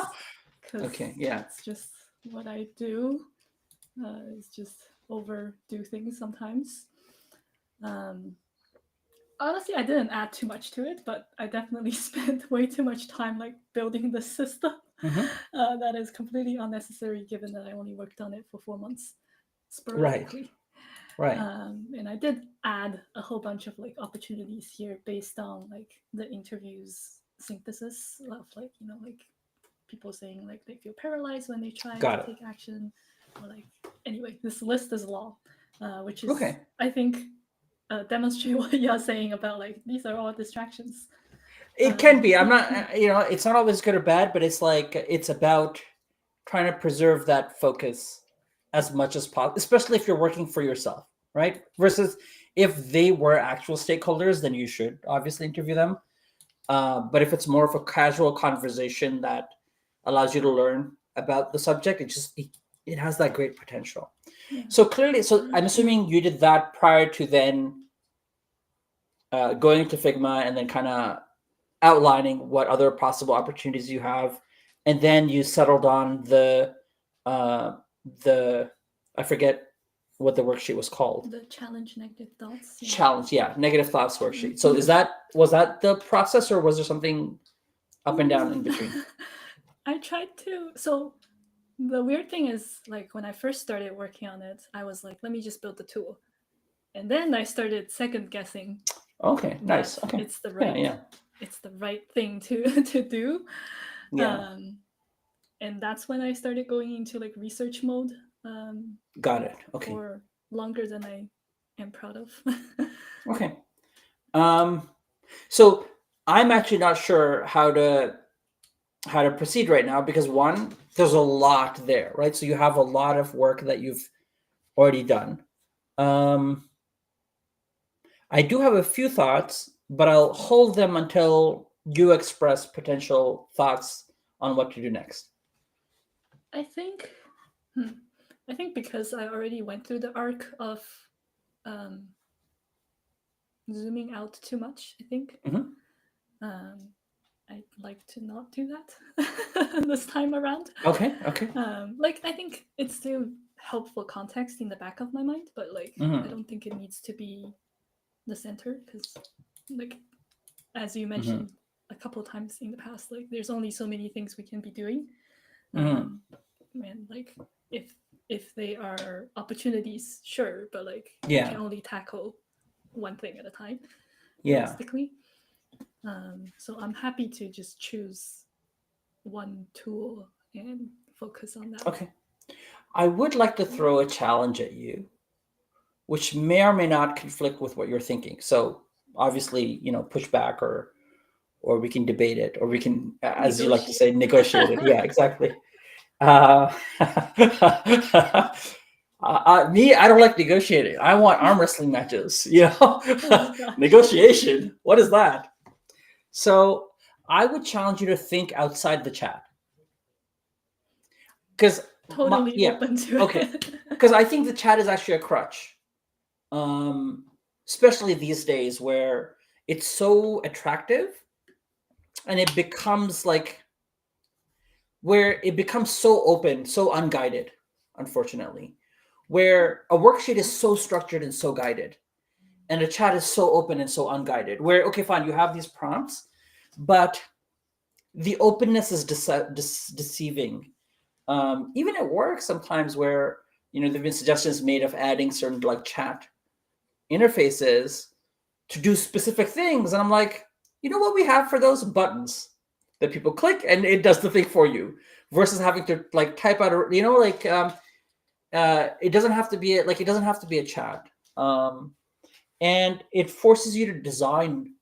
because Okay, yeah. that's just what I do. It's just overdo things sometimes. Honestly, I didn't add too much to it, but I definitely spent way too much time like building the system. That is completely unnecessary given that I only worked on it for 4 months sporadically. Right. And I did add a whole bunch of like opportunities here based on like the interviews synthesis of like, you know, like people saying like they feel paralyzed when they try Got to it. take action, or like anyway, this list is long, which is Okay. I think demonstrate what you're saying about like these are all distractions. It can be. I'm not, it's not always good or bad, but it's like it's about trying to preserve that focus as much as possible, especially if you're working for yourself, right? Versus if they were actual stakeholders, then you should obviously interview them. But if it's more of a casual conversation that allows you to learn about the subject, it has that great potential. Yeah. So clearly, I'm assuming you did that prior to then going into Figma and then kind of outlining what other possible opportunities you have, and then you settled on the I forget what the worksheet was called. The challenge negative thoughts. Yeah. Challenge, yeah, negative thoughts worksheet. So was that the process, or was there something up and down in between? I tried to. So the weird thing is, like when I first started working on it, I was like, let me just build the tool, and then I started second guessing. Okay, nice. Okay, it's the right, it's the right thing to do. Yeah. And that's when I started going into like research mode. Got it. Okay. For longer than I am proud of. Okay. So I'm actually not sure how to proceed right now because one, there's a lot there, right? So you have a lot of work that you've already done. I do have a few thoughts, but I'll hold them until you express potential thoughts on what to do next. I think because I already went through the arc of zooming out too much, I think. I'd like to not do that this time around. Okay. Like I think it's still helpful context in the back of my mind, but like I don't think it needs to be the center because, like, as you mentioned a couple of times in the past, like there's only so many things we can be doing. And like if they are opportunities, sure, but like you can only tackle one thing at a time. Realistically. So I'm happy to just choose one tool and focus on that. Okay. I would like to throw a challenge at you, which may or may not conflict with what you're thinking. So obviously, push back or we can debate it, or we can, as you like to say, negotiate it. Yeah, exactly. Me, I don't like negotiating. I want arm wrestling matches. Negotiation. What is that? So I would challenge you to think outside the chat. Because totally open to it. Because I think the chat is actually a crutch, especially these days where it's so attractive, and it becomes like where it becomes so open, so unguided. Unfortunately, where a worksheet is so structured and so guided, and a chat is so open and so unguided. Where okay, fine, you have these prompts, but the openness is deceiving. Even at work sometimes where there've been suggestions made of adding certain like chat interfaces to do specific things, and I'm like, you know what we have for those? Buttons that people click and it does the thing for you, versus having to like type out it doesn't have to be a chat, and it forces you to design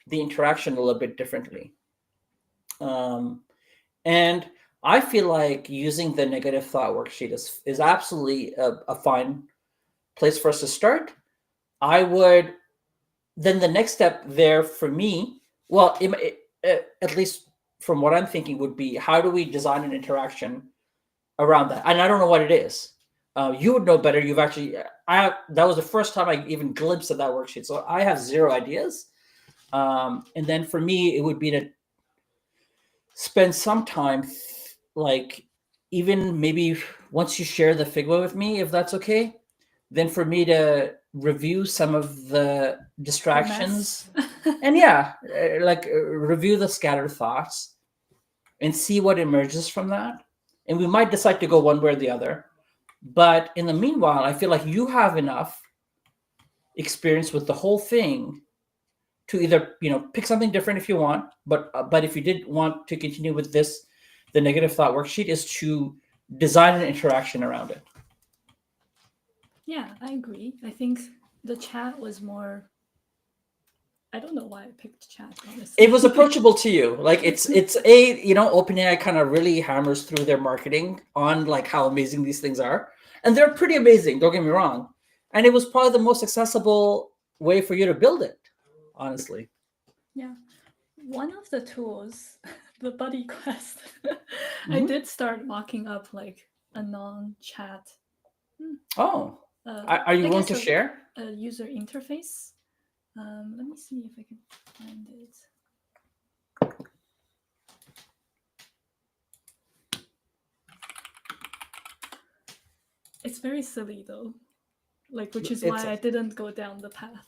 the interaction a little bit differently. And I feel like using the negative thought worksheet is absolutely a fine place for us to start. I would then the next step there for me, well, at least from what I'm thinking, would be how do we design an interaction around that? And I don't know what it is. You would know better. You've actually, that was the first time I even glimpsed at that worksheet, so I have zero ideas. And then for me, it would be to spend some time, like even maybe once you share the Figma with me, if that's okay, then for me to review some of the The mess. distractions and yeah, review the scattered thoughts and see what emerges from that. And we might decide to go one way or the other. But in the meanwhile, I feel like you have enough experience with the whole thing to either pick something different if you want, but if you did want to continue with this, the negative thought worksheet is to design an interaction around it. Yeah, I agree. I think the chat was more. I don't know why I picked chat, honestly. It was approachable to you. Like it's a OpenAI kind of really hammers through their marketing on like how amazing these things are, and they're pretty amazing. Don't get me wrong, and it was probably the most accessible way for you to build it, honestly. Yeah. One of the tools, the buddy quest, I Mhm. did start mocking up like a non-chat. Oh, are you I willing guess to share? a user interface. Let me see if I can find it. It's very silly though, like which is It's why I didn't go down the path.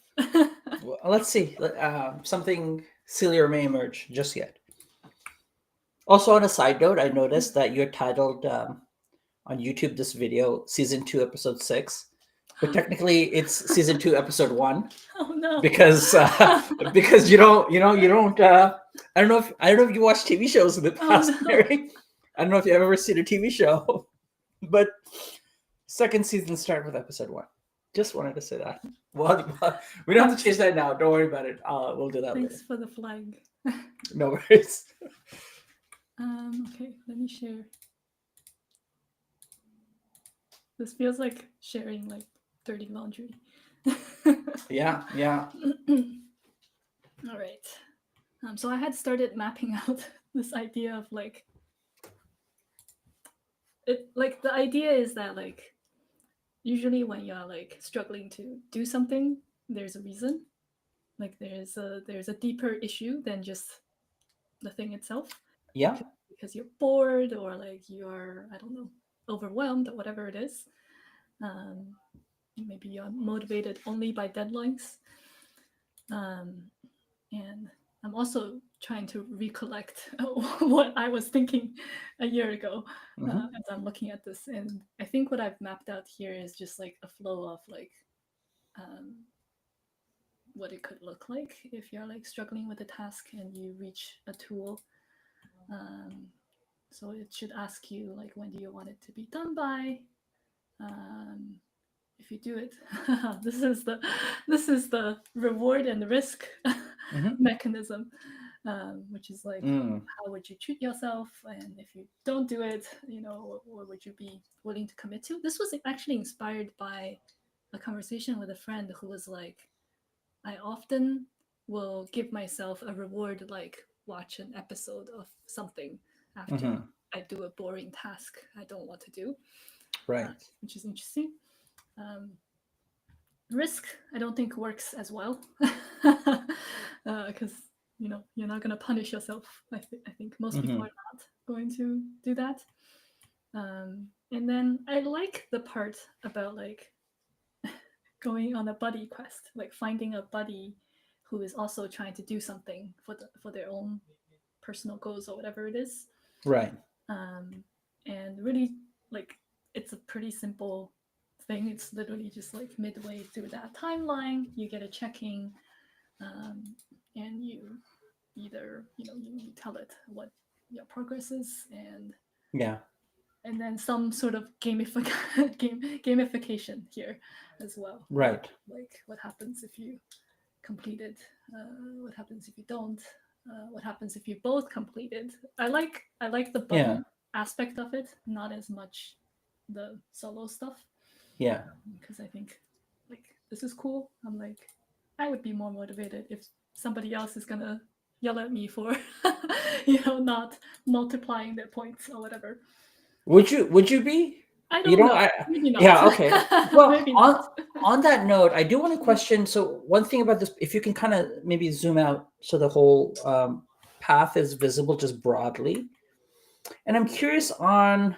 well, let's see. Something sillier may emerge just yet. Also, on a side note, I noticed that you're titled on YouTube this video "Season 2, Episode 6," but technically it's Season 2, Episode 1 Oh no! because because you don't. I don't know if you watch TV shows in the Oh past, no! Mary. I don't know if you've ever seen a TV show, but second season start with Episode 1. Just wanted to say that. Well, we don't have to change that now. Don't worry about it. We'll do that later. Thanks for the flag. No worries. Okay, let me share. This feels like sharing like dirty laundry. Yeah, yeah. All right. So I had started mapping out this idea of like it. Like the idea is that like usually when you're like struggling to do something, there's a reason. Like there's a deeper issue than just the thing itself. Yeah. Because you're bored or like you're I don't know overwhelmed or whatever it is. Um, maybe you're motivated only by deadlines. Um, and I'm also trying to recollect what I was thinking a year ago as I'm looking at this. And I think what I've mapped out here is just like a flow of like what it could look like if you're like struggling with a task and you reach a tool. So it should ask you like when do you want it to be done by. If you do it, this is the reward and risk mechanism, which is like how would you treat yourself, and if you don't do it, what would you be willing to commit to? This was actually inspired by a conversation with a friend who was like, I often will give myself a reward like watch an episode of something after I do a boring task I don't want to do, Right. which is interesting. Risk, I don't think works as well because you're not going to punish yourself. I think most people are not going to do that. And then I like the part about like going on a buddy quest, like finding a buddy who is also trying to do something for their own personal goals or whatever it is. Right. And really, like, it's a pretty simple thing. It's literally just like midway through that timeline, you get a checking, and you either you tell it what your progress is, and Yeah. and then some sort of gamification here as well. Right. Like what happens if you complete it? What happens if you don't? What happens if you both completed? I like the button aspect of it, not as much the solo stuff. Yeah. Because I think like this is cool. I'm like, I would be more motivated if somebody else is gonna yell at me for not multiplying their points or whatever. Would you be? I You don't know, know. Maybe not. yeah, okay. Well, Maybe not. on that note, I do want to question. So one thing about this, if you can kind of maybe zoom out so the whole path is visible just broadly, and I'm curious on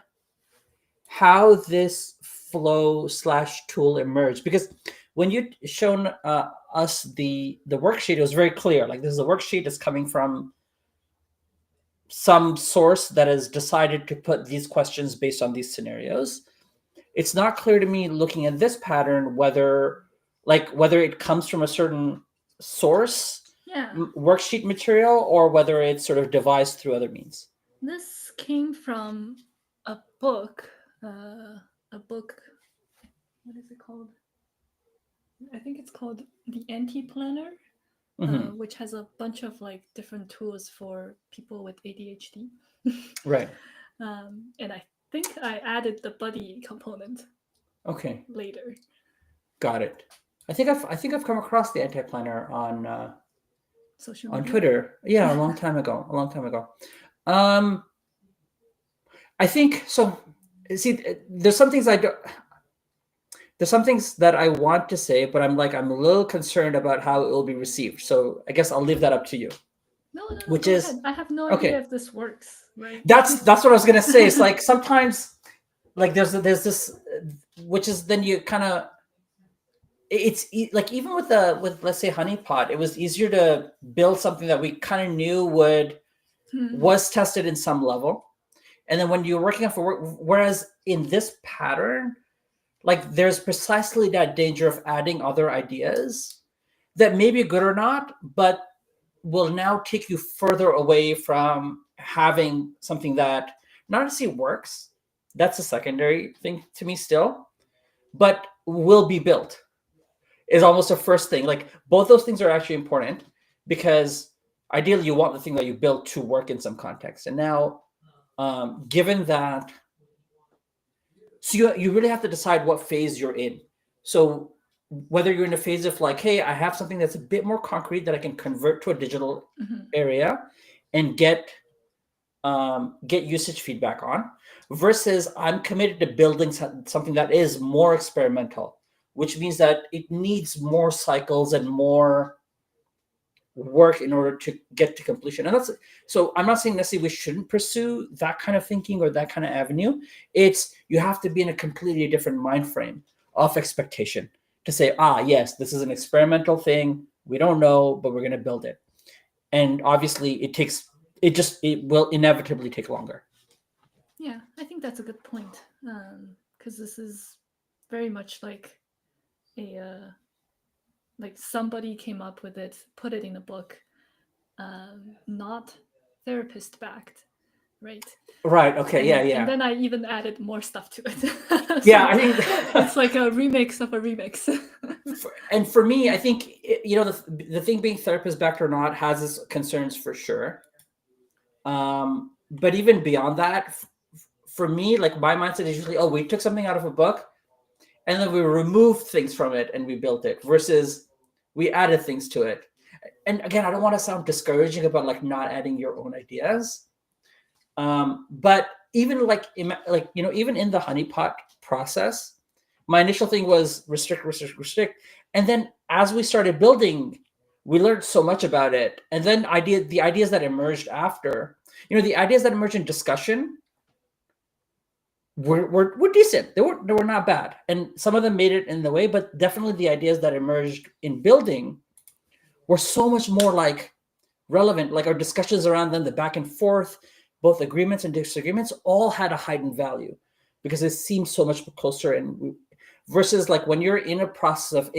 how this flow slash tool emerged, because when you shown us the worksheet, it was very clear. Like, this is a worksheet that's coming from some source that has decided to put these questions based on these scenarios. It's not clear to me looking at this pattern whether it comes from a certain source Yeah. worksheet material or whether it's sort of devised through other means. This came from a book. What is it called? I think it's called The Anti-Planner, which has a bunch of like different tools for people with ADHD. Right. And I think I added the buddy component. Okay. Later. Got it. I think I've come across the Anti-Planner on social media? On Twitter. Yeah, a long time ago. I think so. See, there's some things there's some things that I want to say, but I'm a little concerned about how it will be received. So I guess I'll leave that up to you. No, which go is ahead. I have no okay. idea if this works. Right. That's what I was gonna say. It's like sometimes, like there's this, which is then you kind of. It's like even with let's say honeypot, it was easier to build something that we kind of knew was tested in some level, and then when you're working on for work, whereas in this pattern, like there's precisely that danger of adding other ideas that may be good or not, but will now take you further away from having something that not necessarily works. That's a secondary thing to me still, but will be built. Is almost a first thing. Like both those things are actually important because ideally you want the thing that you built to work in some context. And now, given that, so you really have to decide what phase you're in. So whether you're in a phase of like, hey, I have something that's a bit more concrete that I can convert to a digital area and get usage feedback on, versus I'm committed to building something that is more experimental, which means that it needs more cycles and more work in order to get to completion. And so I'm not saying necessarily we shouldn't pursue that kind of thinking or that kind of avenue. It's you have to be in a completely different mind frame of expectation to say, yes, this is an experimental thing. We don't know, but we're going to build it. And obviously it will inevitably take longer. Yeah, I think that's a good point. Because this is very much like like somebody came up with it, put it in a book, not therapist backed, right? Right. Okay. Yeah. And then I even added more stuff to it. Yeah, I think it's like a remix of a remix. And for me, I think the thing being therapist backed or not has its concerns for sure. But even beyond that, for me, like my mindset is usually, we took something out of a book and then we removed things from it and we built it, versus we added things to it. And again, I don't want to sound discouraging about like not adding your own ideas. But even even in the honeypot process, my initial thing was restrict. And then as we started building, we learned so much about it. And then the ideas that emerged after, the ideas that emerged in discussion were decent. They were not bad. And some of them made it in the way, but definitely the ideas that emerged in building were so much more like relevant. Like our discussions around them, the back and forth, both agreements and disagreements, all had a heightened value because it seems so much closer. And versus like when you're in a process of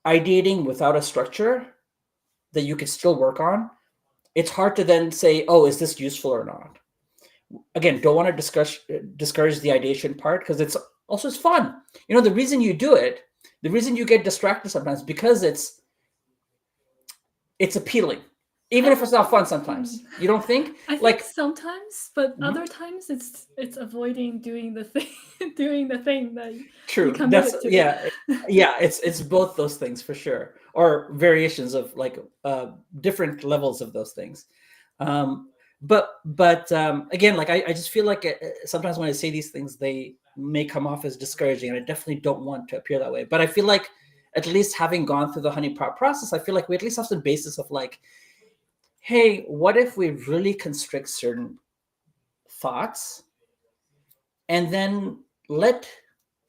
ideating without a structure that you could still work on, it's hard to then say, is this useful or not? Again, don't want to discourage the ideation part because it's fun. The reason you do it, the reason you get distracted sometimes, because it's appealing. even if it's not fun sometimes. You don't think? I think Like, sometimes, but mhm. other times it's avoiding doing the thing doing the thing that you True. That's committed to. yeah. It's both those things for sure, or variations of like different levels of those things. But again, like I just feel like sometimes when I say these things, they may come off as discouraging, and I definitely don't want to appear that way. But I feel like at least having gone through the honeypot process, I feel like we at least have some basis of like, hey, what if we really constrict certain thoughts and then let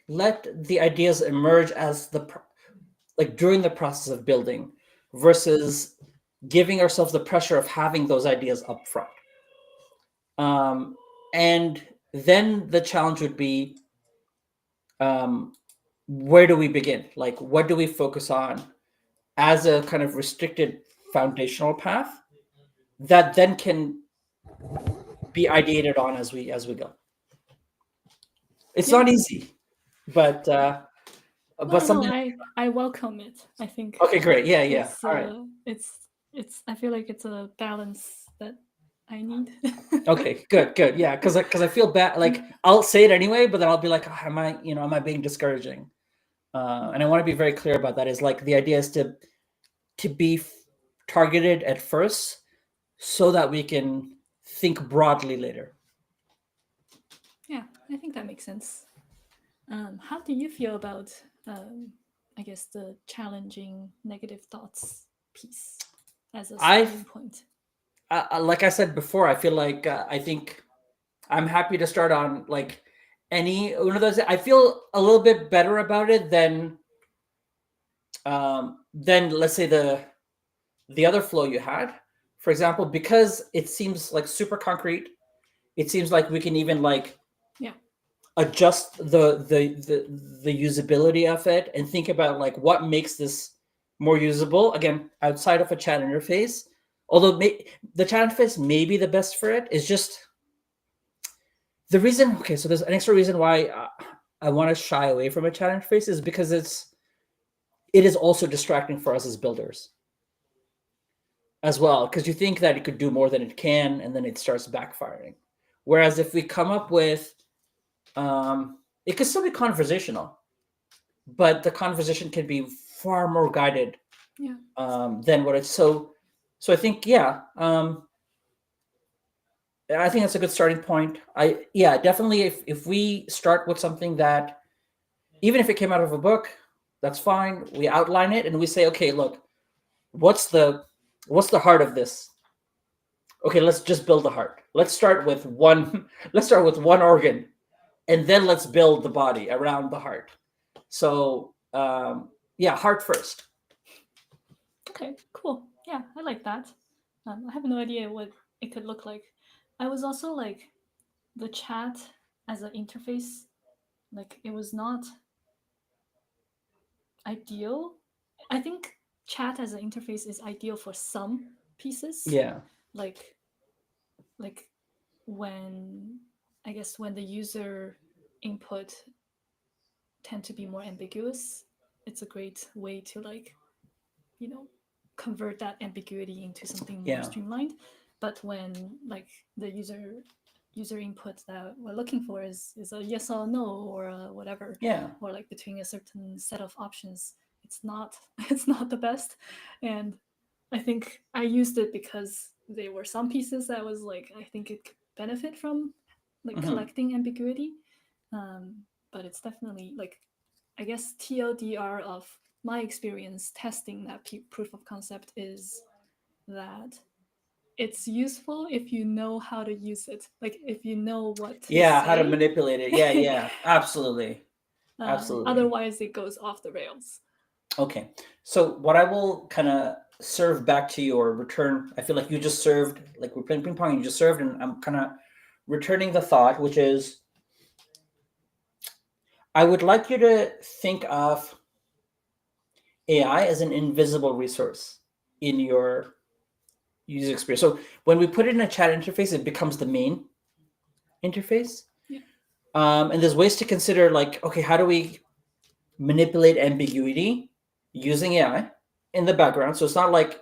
the ideas emerge as like during the process of building versus giving ourselves the pressure of having those ideas up front. And then the challenge would be, um, where do we begin? Like, what do we focus on as a kind of restricted foundational path that then can be ideated on as we go. It's Yeah. not easy, but No, no, no. something. I welcome it. I think Okay, great. Yeah, yeah. it's All right. it's. I feel like it's a balance that I need. Okay, good, good. Yeah, because I feel bad. Like I'll say it anyway, but then I'll be like, "Oh, am I being discouraging? And I want to be very clear about that. Is like the idea is to be targeted at first, so that we can think broadly later. Yeah, I think that makes sense. How do you feel about, I guess, the challenging negative thoughts piece as a I starting point? like I said before, I feel like I think I'm happy to start on like any one of those. I feel a little bit better about it than let's say the other flow you had, for example, because it seems like super concrete. It seems like we can even like Yeah. adjust the usability of it and think about like what makes this more usable. Again, outside of a chat interface, although the chat interface may be the best for it, is just the reason. Okay, so there's an extra reason why I want to shy away from a chat interface is because it is also distracting for us as builders as well, because you think that it could do more than it can, and then it starts backfiring. Whereas if we come up with, it could still be conversational, but the conversation can be far more guided, Yeah. than what it's so. So I think, yeah, I think that's a good starting point. Yeah, definitely. If we start with something that, even if it came out of a book, that's fine. We outline it and we say, okay, look, what's the heart of this? Okay, let's just build the heart. Let's start with one. Let's start with one organ, and then let's build the body around the heart. So yeah, heart first. Okay, cool. Yeah, I like that. I have no idea what it could look like. I was also like, the chat as an interface, like, it was not ideal. I think chat as an interface is ideal for some pieces, Yeah, like like when, I guess, when the user input tend to be more ambiguous. It's a great way to, like, you know, convert that ambiguity into something more yeah, streamlined. But when, like, the user input that we're looking for is a yes or no, or a whatever, yeah, or like between a certain set of options, it's not it's not the best. And I think I used it because there were some pieces that was like, I think it could benefit from, like, hmm, collecting ambiguity. But it's definitely, like, I guess, TLDR of my experience testing that proof of concept is that it's useful if you know how to use it, like if you know what to yeah. How to say. manipulate it? Yeah, yeah. Absolutely, absolutely. Otherwise it goes off the rails. Okay. So what I will kind of serve back to you or return, I feel like you just served, like we're playing ping pong, you just served, and I'm kind of returning the thought, which is I would like you to think of AI as an invisible resource in your user experience. So when we put it in a chat interface, it becomes the main interface. Yeah. And there's ways to consider, like, okay, how do we manipulate ambiguity using AI in the background? So it's not like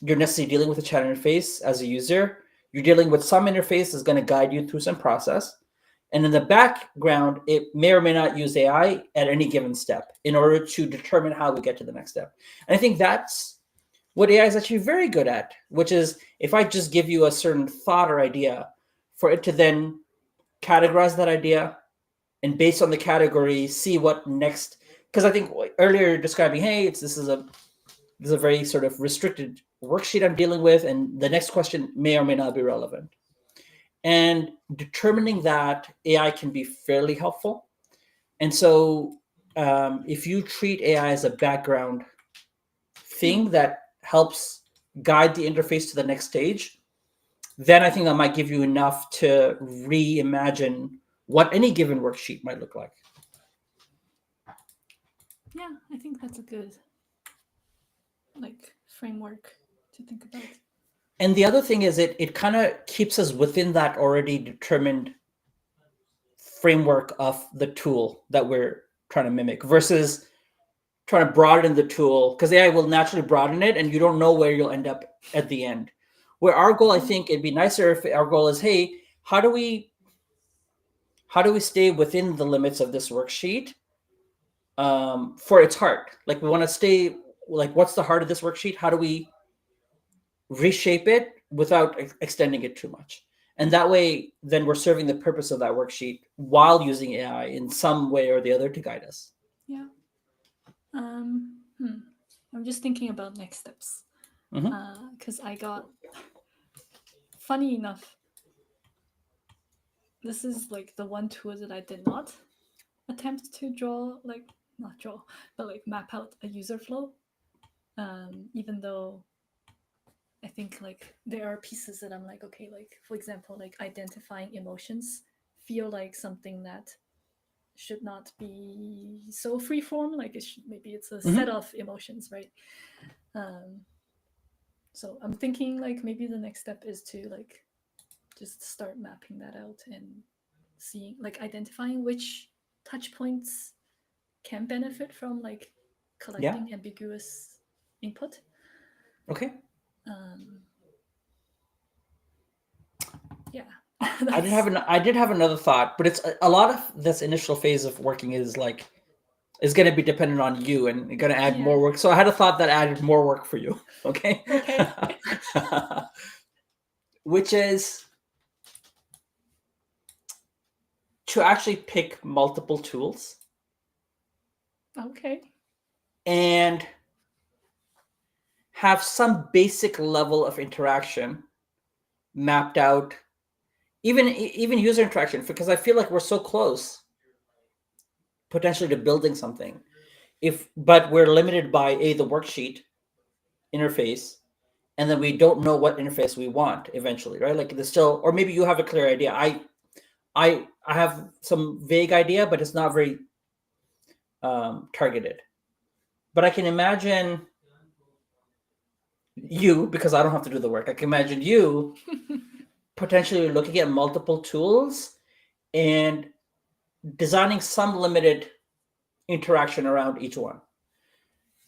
you're necessarily dealing with a chat interface as a user. You're dealing with some interface that's going to guide you through some process. And in the background, it may or may not use AI at any given step in order to determine how we get to the next step. And I think that's what AI is actually very good at, which is if I just give you a certain thought or idea, for it to then categorize that idea and based on the category, see what next. Because I think earlier you're describing, hey, this is a very sort of restricted worksheet I'm dealing with, and the next question may or may not be relevant. And determining that, AI can be fairly helpful. And so if you treat AI as a background thing that helps guide the interface to the next stage, then I think that might give you enough to reimagine what any given worksheet might look like. Yeah, I think that's a good framework to think about. And the other thing is it kind of keeps us within that already determined framework of the tool that we're trying to mimic versus trying to broaden the tool, because AI will naturally broaden it and you don't know where you'll end up at the end. Where our goal, I think it'd be nicer if our goal is, hey, how do we stay within the limits of this worksheet for its heart? Like we want to stay, like what's the heart of this worksheet? How do we reshape it without extending it too much? And that way, then we're serving the purpose of that worksheet while using AI in some way or the other to guide us. Yeah. I'm just thinking about next steps. Because I got, funny enough, this is like the one tool that I did not attempt to not draw, but like map out a user flow. Even though I think like there are pieces that I'm like, okay, like for example, like identifying emotions feel like something that should not be so freeform. Like maybe it's a set of emotions, right? So I'm thinking like maybe the next step is to like just start mapping that out and seeing, like identifying which touch points can benefit from like collecting ambiguous input. Okay. Yeah. I did have another thought, but it's a lot of this initial phase of working is going to be dependent on you and going to add more work. So I had a thought that added more work for you. Okay. Okay. Which is to actually pick multiple tools. Okay. And have some basic level of interaction mapped out, even user interaction, because I feel like we're so close potentially to building something. But we're limited by the worksheet interface, and then we don't know what interface we want eventually, right? Like there's still, or maybe you have a clear idea. I have some vague idea, but it's not very targeted. But I can imagine you, because I don't have to do the work, I can imagine you potentially looking at multiple tools and designing some limited interaction around each one,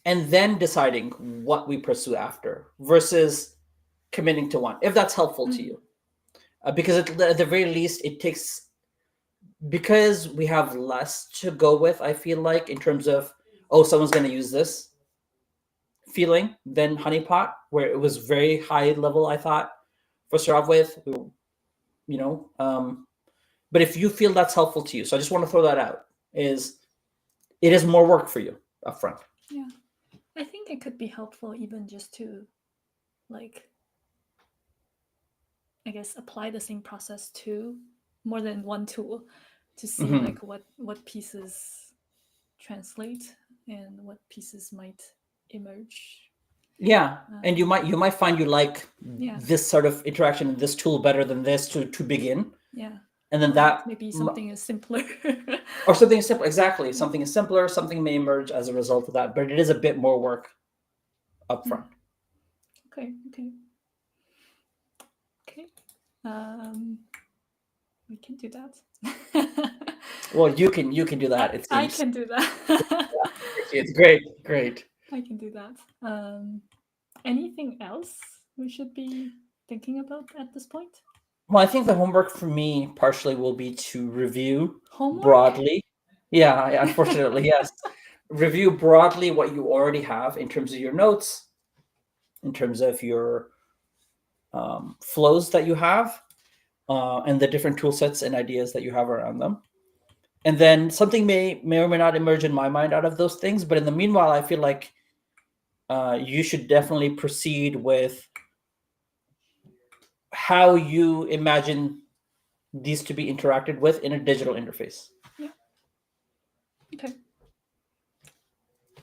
and then deciding what we pursue after versus committing to one, if that's helpful to you. Because at the very least, it takes, because we have less to go with, I feel like, in terms of, oh, someone's going to use this feeling, than Honeypot, where it was very high level, I thought, for start off with, but if you feel that's helpful to you, so I just want to throw that out, it is more work for you up front. Yeah. I think it could be helpful even just to, like, I guess, apply the same process to more than one tool to see like what pieces translate and what pieces might emerge. Yeah, and you might find you like this sort of interaction in this tool better than this to begin. Yeah. And then that maybe something is simpler. Or something simple, exactly. Something is simpler, something may emerge as a result of that, but it is a bit more work up front. Okay. We can do that. Well, you can do that, it I seems. can do that. It's great. I can do that. anything else we should be thinking about at this point? Well, I think the homework for me partially will be to review Homework? broadly. Yeah, unfortunately, yes. Review broadly what you already have in terms of your notes, in terms of your flows that you have, and the different tool sets and ideas that you have around them. And then something may or may not emerge in my mind out of those things. But in the meanwhile, I feel like you should definitely proceed with how you imagine these to be interacted with in a digital interface. Yeah. Okay.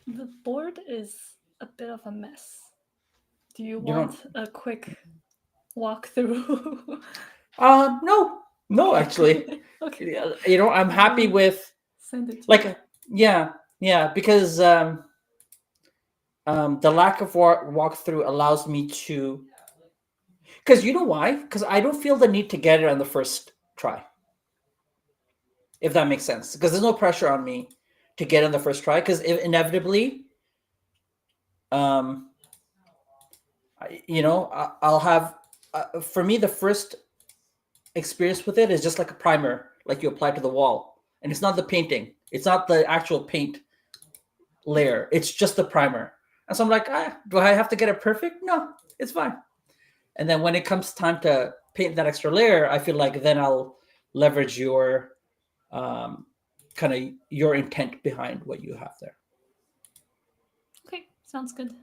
The board is a bit of a mess. Do you want a quick walkthrough? No, actually. Okay. I'm happy with Send it to like me. yeah, because the lack of walkthrough allows me to, because you know why? Because I don't feel the need to get it on the first try, if that makes sense. Because there's no pressure on me to get on the first try, because inevitably, um, I'll have. For me, the first experience with it is just like a primer, like you apply to the wall, and it's not the painting. It's not the actual paint layer. It's just the primer. And so I'm like, do I have to get it perfect? No, it's fine. And then when it comes time to paint that extra layer, I feel like then I'll leverage your kind of your intent behind what you have there. Okay, sounds good.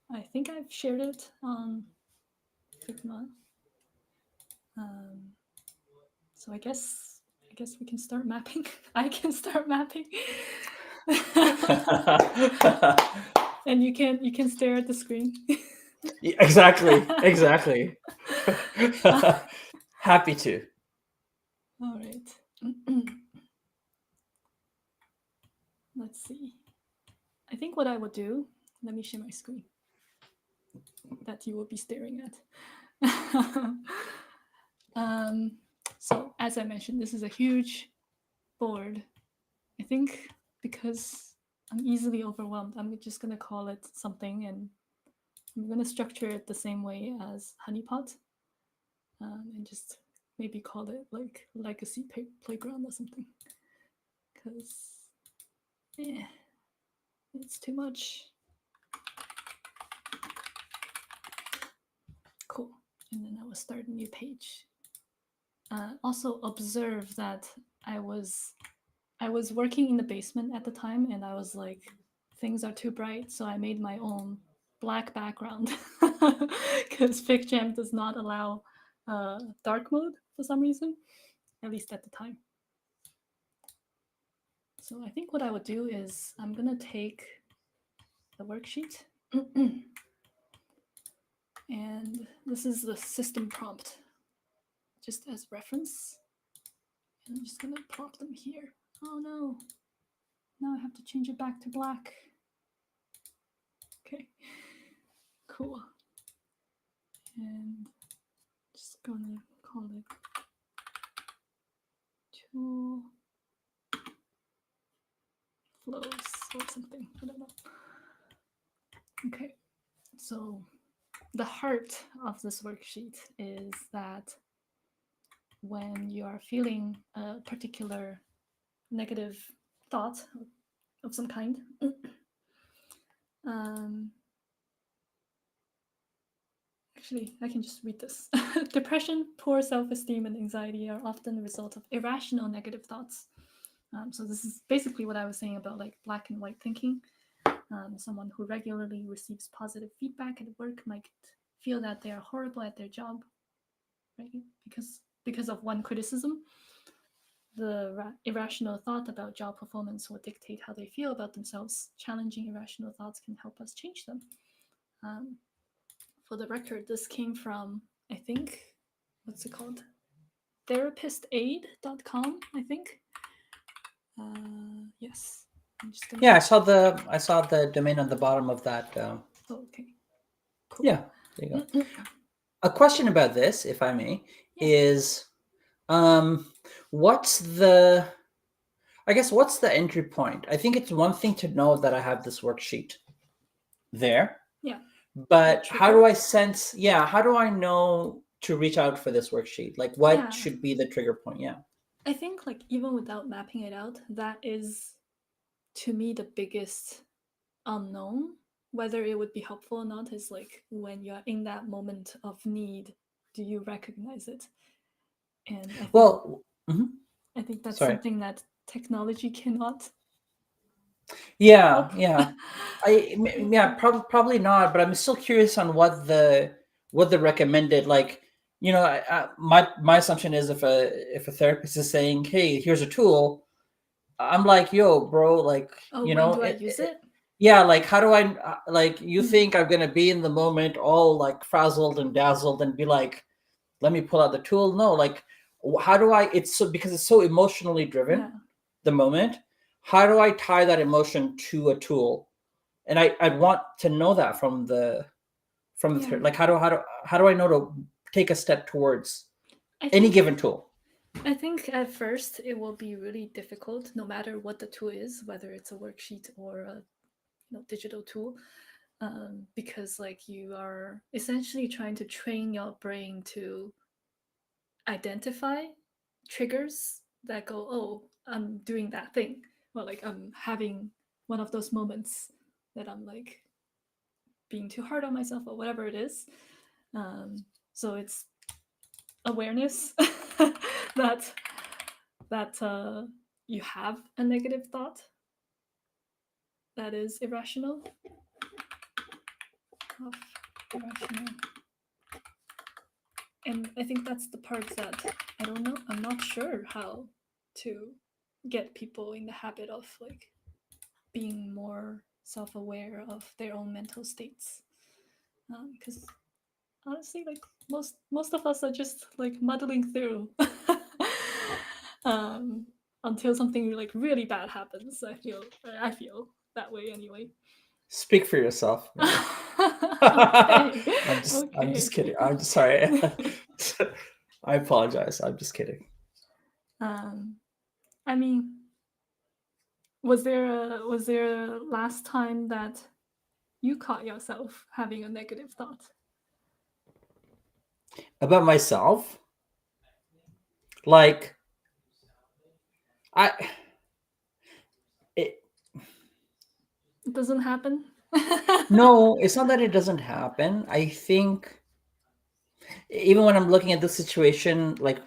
I think I've shared it on Figma. So I guess we can start mapping. I can start mapping. And you can stare at the screen. Exactly. Happy to. All right. Let's see. I think what I will do, let me share my screen that you will be staring at. So as I mentioned, this is a huge board. I think because I'm easily overwhelmed, I'm just going to call it something, and I'm going to structure it the same way as Honeypot, and just maybe call it like Legacy Playground or something, because it's too much. Cool. And then I will start a new page. Also observe that I was working in the basement at the time, and I was like, things are too bright, so I made my own black background because FigJam does not allow dark mode for some reason, at least at the time. So I think what I would do is I'm gonna take the worksheet and this is the system prompt just as reference, and I'm just gonna plop them here. Oh no, now I have to change it back to black. Okay, cool. And just gonna call it tool flows or something. I don't know. Okay, so the heart of this worksheet is that when you are feeling a particular negative thought of some kind, actually, I can just read this. Depression, poor self-esteem, and anxiety are often the result of irrational negative thoughts. So this is basically what I was saying about like black and white thinking. Someone who regularly receives positive feedback at work might feel that they are horrible at their job, right? Because of one criticism, the irrational thought about job performance will dictate how they feel about themselves. Challenging irrational thoughts can help us change them. For the record, this came from, I think, what's it called? therapistaid.com, I think. Yes. I'm just gonna... Yeah, I saw the domain on the bottom of that. Oh, okay. Cool. Yeah, there you go. A question about this, if I may, is what's the entry point? I think it's one thing to know that I have this worksheet there, Yeah. The But how do trigger. I sense? Yeah, how do I know to reach out for this worksheet? Like, what Yeah. should be the trigger point? Yeah. I think like even without mapping it out, that is to me the biggest unknown. Whether it would be helpful or not is like when you're in that moment of need, do you recognize it? And Well, I think that's sorry. something that technology cannot Yeah, help. yeah. Yeah, probably not. But I'm still curious on what the recommended, like, my assumption is if a therapist is saying, "Hey, here's a tool," I'm like, "Yo, bro, like, Oh, when do I use it? yeah, like, how do I like? You Mm. think I'm gonna be in the moment, all like frazzled and dazzled, and be like, let me pull out the tool? No, like, how do I? It's so because it's so emotionally driven. Yeah. The moment. How do I tie that emotion to a tool? And I'd want to know that Yeah. like how do I know to take a step towards I any think given tool? I think at first it will be really difficult, no matter what the tool is, whether it's a worksheet or a digital tool, because like you are essentially trying to train your brain to identify triggers that go, oh, I'm doing that thing, or like I'm having one of those moments that I'm like being too hard on myself or whatever it is. So it's awareness that you have a negative thought that is irrational. Irrational. And I think that's the part that I don't know. I'm not sure how to get people in the habit of like being more self-aware of their own mental states. Because honestly, like most of us are just like muddling through um, until something like really bad happens. I feel that way anyway. Speak for yourself, man. Okay. I'm just Okay. kidding. I'm just sorry. I apologize. I'm just kidding. um, I mean, was there a last time that you caught yourself having a negative thought? About myself, like I it, It doesn't happen. no, it's not that it doesn't happen. I think even when I'm looking at the situation, like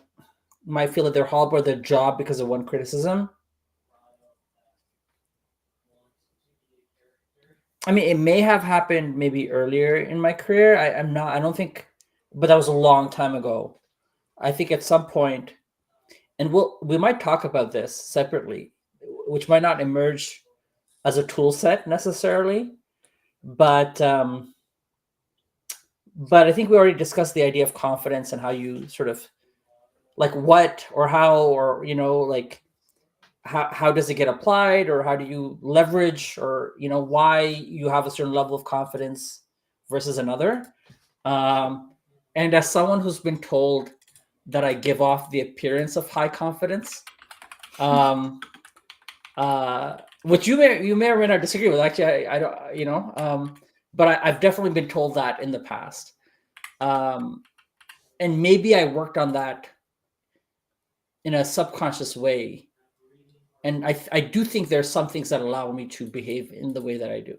might feel that they're horrible at their job because of one criticism. I mean, it may have happened maybe earlier in my career. I'm not. I don't think, but that was a long time ago. I think at some point, and we might talk about this separately, which might not emerge as a tool set necessarily, but I think we already discussed the idea of confidence and how you sort of like what or how or like how does it get applied or how do you leverage or why you have a certain level of confidence versus another. And as someone who's been told that I give off the appearance of high confidence, um, which you may or may not disagree with. Actually, I don't, but I've definitely been told that in the past, and maybe I worked on that in a subconscious way, and I do think there's some things that allow me to behave in the way that I do,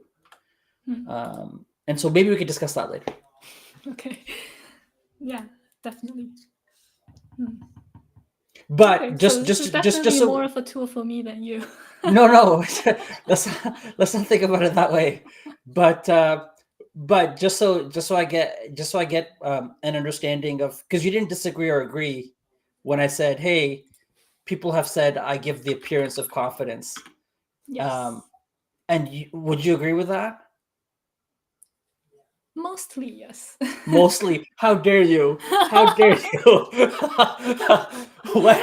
and so maybe we could discuss that later. Okay. Yeah, definitely. Okay, But so just this just is just definitely more so of a tool for me than you. no, let's not think about it that way. But just so I get an understanding of, because you didn't disagree or agree when I said, hey, people have said I give the appearance of confidence. Yes. And would you agree with that? Mostly yes. Mostly, how dare you? How dare you? What?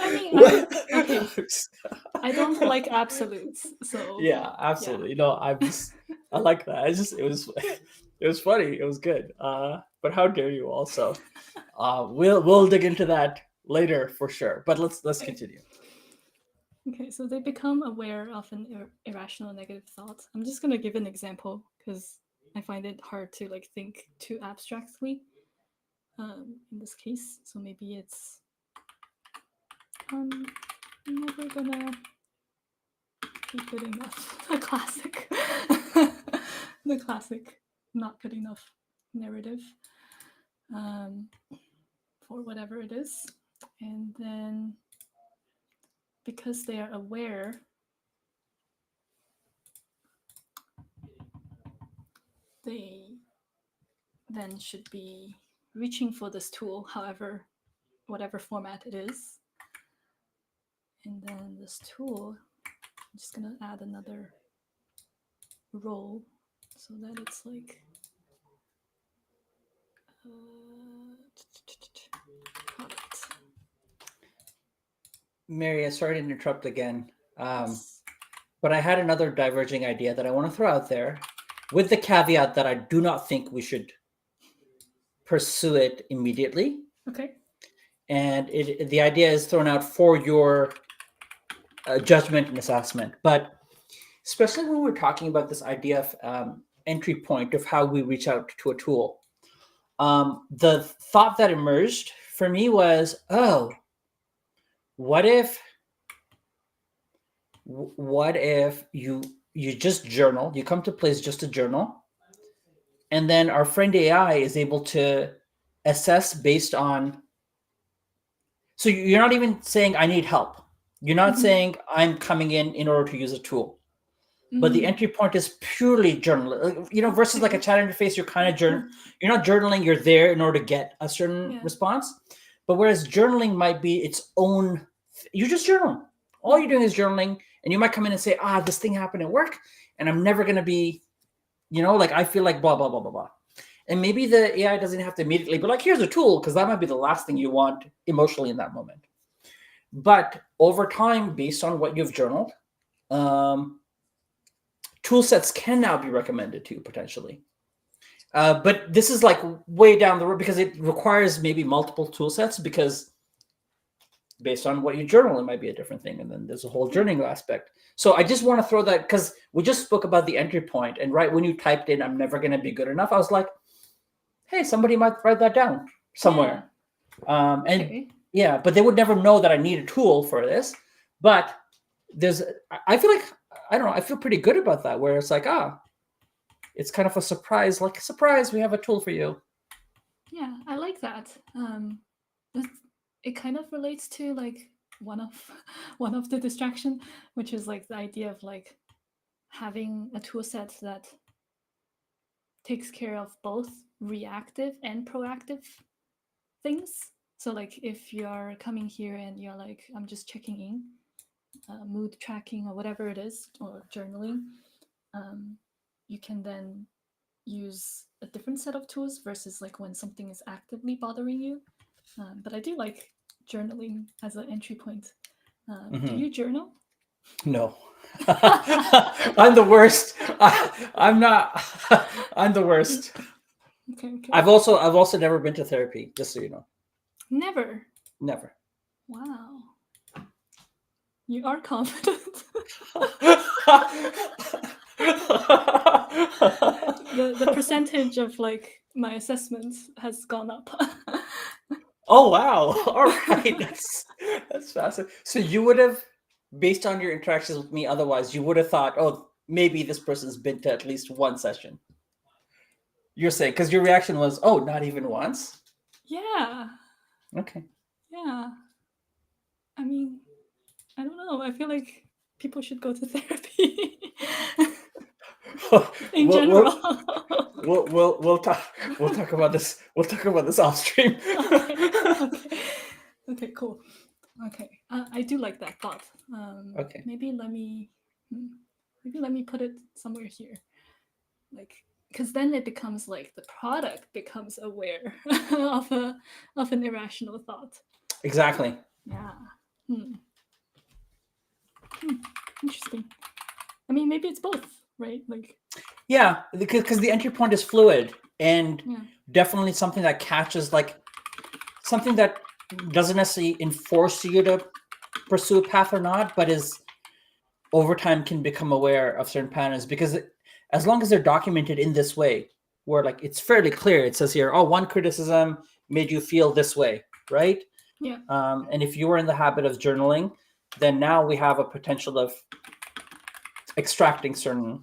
I mean, okay. what? I don't like absolutes, so Yeah, yeah. absolutely. No, I like that. It was funny. It was good. But how dare you also? We'll dig into that later for sure. But let's Okay. continue. Okay, so they become aware of an irrational negative thought. I'm just gonna give an example because I find it hard to like think too abstractly in this case. So maybe it's I'm never gonna be good enough. The classic, the classic, not good enough narrative for whatever it is, and then because they are aware, they then should be reaching for this tool, however, whatever format it is. And then this tool, I'm just gonna add another role so that it's like product. Mary, sorry to interrupt again. Yes. But I had another diverging idea that I want to throw out there with the caveat that I do not think we should pursue it immediately. Okay. And the idea is thrown out for your judgment and assessment. But especially when we're talking about this idea of entry point of how we reach out to a tool, the thought that emerged for me was, oh, what if you just journal, you come to place just a journal, and then our friend AI is able to assess based on, so you're not even saying I need help, you're not saying I'm coming in order to use a tool, but the entry point is purely journal, versus like a chat interface. You're kind of you're not journaling, you're there in order to get a certain response. But whereas journaling might be its own, you just journal, all you're doing is journaling, and you might come in and say, this thing happened at work and I'm never going to be, like I feel like blah blah blah blah blah. And maybe the AI doesn't have to immediately be like, here's a tool, because that might be the last thing you want emotionally in that moment. But over time, based on what you've journaled, tool sets can now be recommended to you potentially. But this is like way down the road because it requires maybe multiple tool sets, because based on what you journal, it might be a different thing. And then there's a whole journaling aspect. So I just want to throw that, because we just spoke about the entry point, and right when you typed in, I'm never going to be good enough, I was like, hey, somebody might write that down somewhere. Yeah. But they would never know that I need a tool for this. But I feel like, I don't know, I feel pretty good about that, where it's like, it's kind of a surprise, like, surprise, we have a tool for you. Yeah, I like that. It kind of relates to like one of the distraction, which is like the idea of like having a tool set that takes care of both reactive and proactive things. So like if you're coming here and you're like, I'm just checking in, mood tracking or whatever it is, or journaling, you can then use a different set of tools versus like when something is actively bothering you. But I do like journaling as an entry point. Do you journal? No. I'm the worst. I'm not. I'm the worst. Okay. I've also never been to therapy, just so you know. Never. Wow. You are confident. the percentage of like my assessments has gone up. Oh wow. All right. That's fascinating. So you would have, based on your interactions with me otherwise, you would have thought, oh, maybe this person's been to at least one session. You're saying, because your reaction was, oh, not even once? Yeah. Okay. Yeah. I mean, I don't know. I feel like people should go to therapy. In general. We'll talk about this. We'll talk about this off stream. Okay, cool. Okay. I do like that thought. Okay. Maybe let me put it somewhere here. Like, because then it becomes like the product becomes aware of an irrational thought. Exactly. Yeah. Interesting. I mean, maybe it's both, right? Like. Yeah, because the entry point is fluid, and definitely something that catches, like something that doesn't necessarily enforce you to pursue a path or not, but is over time can become aware of certain patterns, because as long as they're documented in this way, where like it's fairly clear, it says here, oh, one criticism made you feel this way, right? Yeah. And if you were in the habit of journaling, then now we have a potential of extracting certain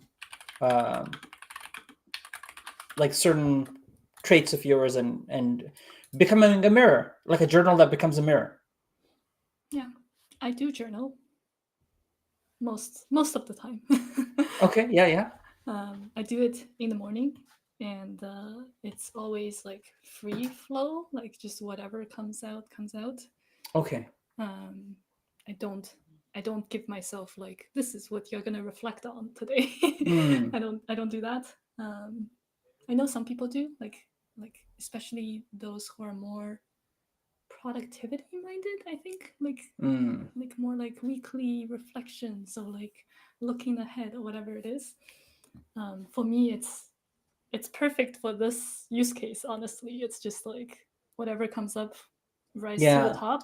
like certain traits of yours and becoming a mirror, like a journal that becomes a mirror. Yeah, I do journal most of the time. Okay, yeah. I do it in the morning, and it's always like free flow, like just whatever comes out. Okay. I don't give myself like, this is what you're gonna reflect on today. Mm, I don't do that. I know some people do, like especially those who are more productivity minded, I think, like more like weekly reflection, so like looking ahead or whatever it is. For me, it's perfect for this use case. Honestly, it's just like whatever comes up, rise to the yeah. top.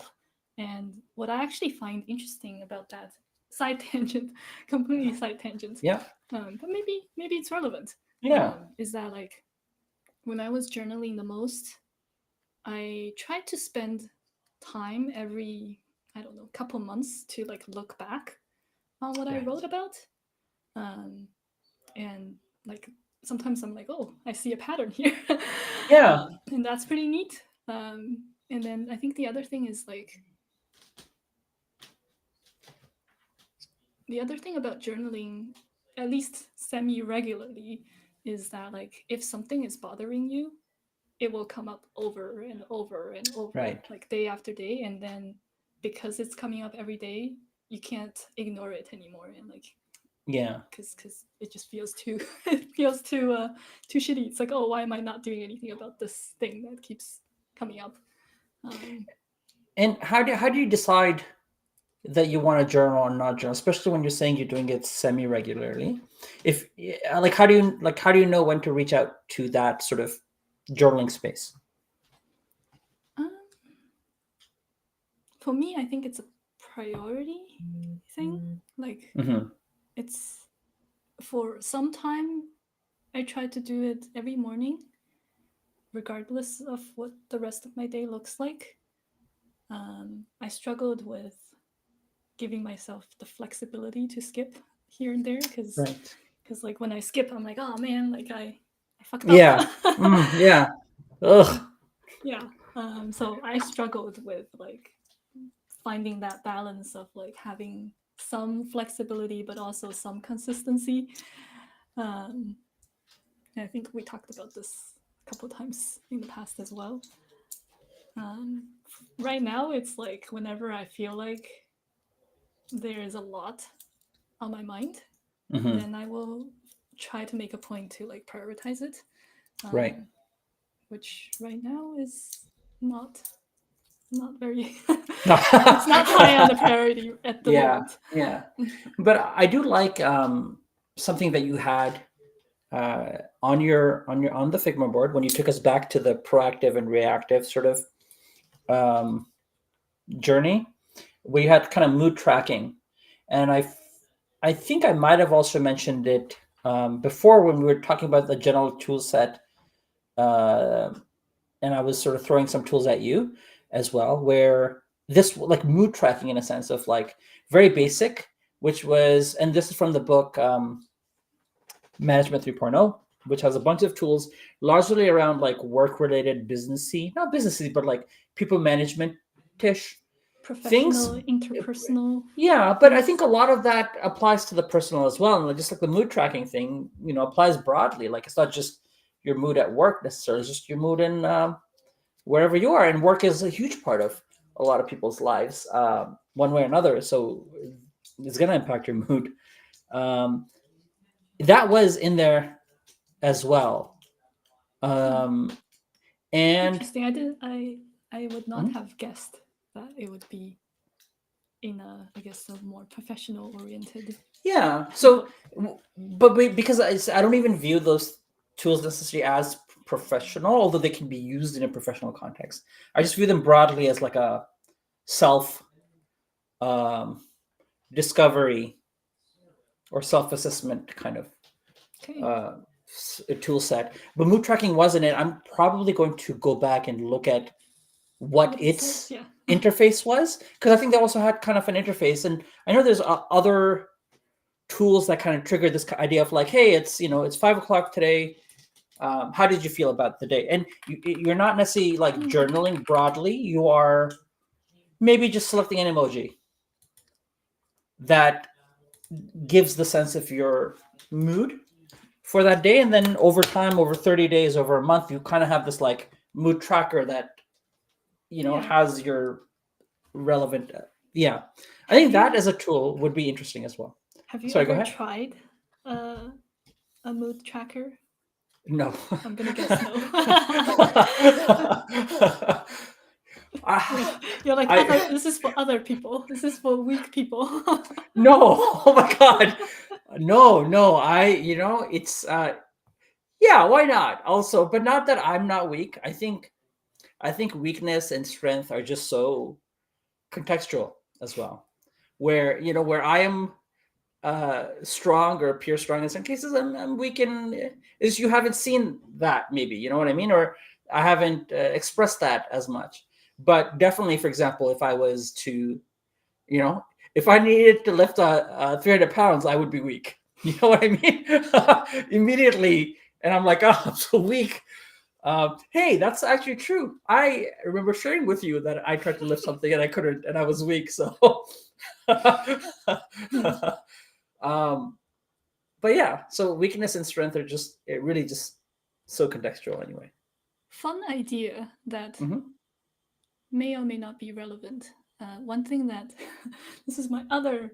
And what I actually find interesting about that, side tangent, completely side tangent, Yeah. but maybe it's relevant, Yeah. is that like when I was journaling the most, I tried to spend time every, I don't know, couple months to like look back on what I Right. wrote about. And like sometimes I'm like, oh, I see a pattern here. Yeah. And that's pretty neat. And then I think the other thing is like, the other thing about journaling, at least semi regularly, is that like if something is bothering you, it will come up over and over and over, Right. like day after day. And then because it's coming up every day, you can't ignore it anymore. And like, Yeah. because it just feels too it feels too shitty. It's like, oh, why am I not doing anything about this thing that keeps coming up? And how do you decide that you want to journal or not journal, especially when you're saying you're doing it semi regularly? If like how do you know when to reach out to that sort of journaling space? um, for me, I think it's a priority thing. Like Mm-hmm. it's, for some time I try to do it every morning, regardless of what the rest of my day looks like. I struggled with giving myself the flexibility to skip here and there, because Right. like when I skip, I'm like, oh man, like I fucked up. Yeah. Yeah. Ugh. Yeah. So I struggled with like finding that balance of like having some flexibility but also some consistency. um, I think we talked about this a couple of times in the past as well. um, right now it's like whenever I feel like there is a lot on my mind, Mm-hmm. then I will try to make a point to like prioritize it, Right. which right now is not very it's not high on the priority at the Yeah. moment. Yeah. But I do like something that you had on on the Figma board when you took us back to the proactive and reactive sort of um, journey, where you had kind of mood tracking, and I think I might have also mentioned it before when we were talking about the general tool set, uh, and I was sort of throwing some tools at you as well, where this like mood tracking in a sense of like very basic, which was, and this is from the book Management 3.0, which has a bunch of tools largely around like work related businessy, not businessy, but like people management ish things. Professional, interpersonal. Yeah, but I think a lot of that applies to the personal as well. And like, just like the mood tracking thing, applies broadly. Like it's not just your mood at work necessarily, it's just your mood in wherever you are. And work is a huge part of a lot of people's lives, one way or another. So it's going to impact your mood. Um, that was in there as well. And Interesting. I would not have guessed that it would be in a, I guess, a more professional oriented. yeah, so but because I don't even view those tools necessarily as professional, although they can be used in a professional context. I just view them broadly as like a self um, discovery or self-assessment kind of Okay. uh, tool set. But mood tracking wasn't it. I'm probably going to go back and look at what What it says, its yeah. interface was, because I think they also had kind of an interface. And I know there's other tools that kind of trigger this idea of like, hey, it's 5 o'clock today. How did you feel about the day? And you're not necessarily like journaling broadly. You are maybe just selecting an emoji that gives the sense of your mood for that day. And then over time, over 30 days, over a month, you kind of have this like mood tracker that, Yeah. has your relevant. Yeah. I Have think that you as a tool would be interesting as well. have you Sorry, go ever ahead. tried a mood tracker? No. I'm gonna guess no. I, You're like I this is for other people. This is for weak people. no. Oh my god. No. It's yeah, why not? Also, but not that I'm not weak. I think weakness and strength are just so contextual as well. Where I am strong or appear strong in some cases, I'm weak in is you haven't seen that, maybe, you know what I mean, or I haven't expressed that as much. But definitely, for example, if I was to, you know, if I needed to lift 300 pounds, I would be weak. You know what I mean? Immediately, and I'm like, oh, I'm so weak. Hey, that's actually true. I remember sharing with you that I tried to lift something and I couldn't, and I was weak. So, um, but yeah, so weakness and strength are really just so contextual anyway. Fun idea that Hmm. may or may not be relevant. One thing that this is my other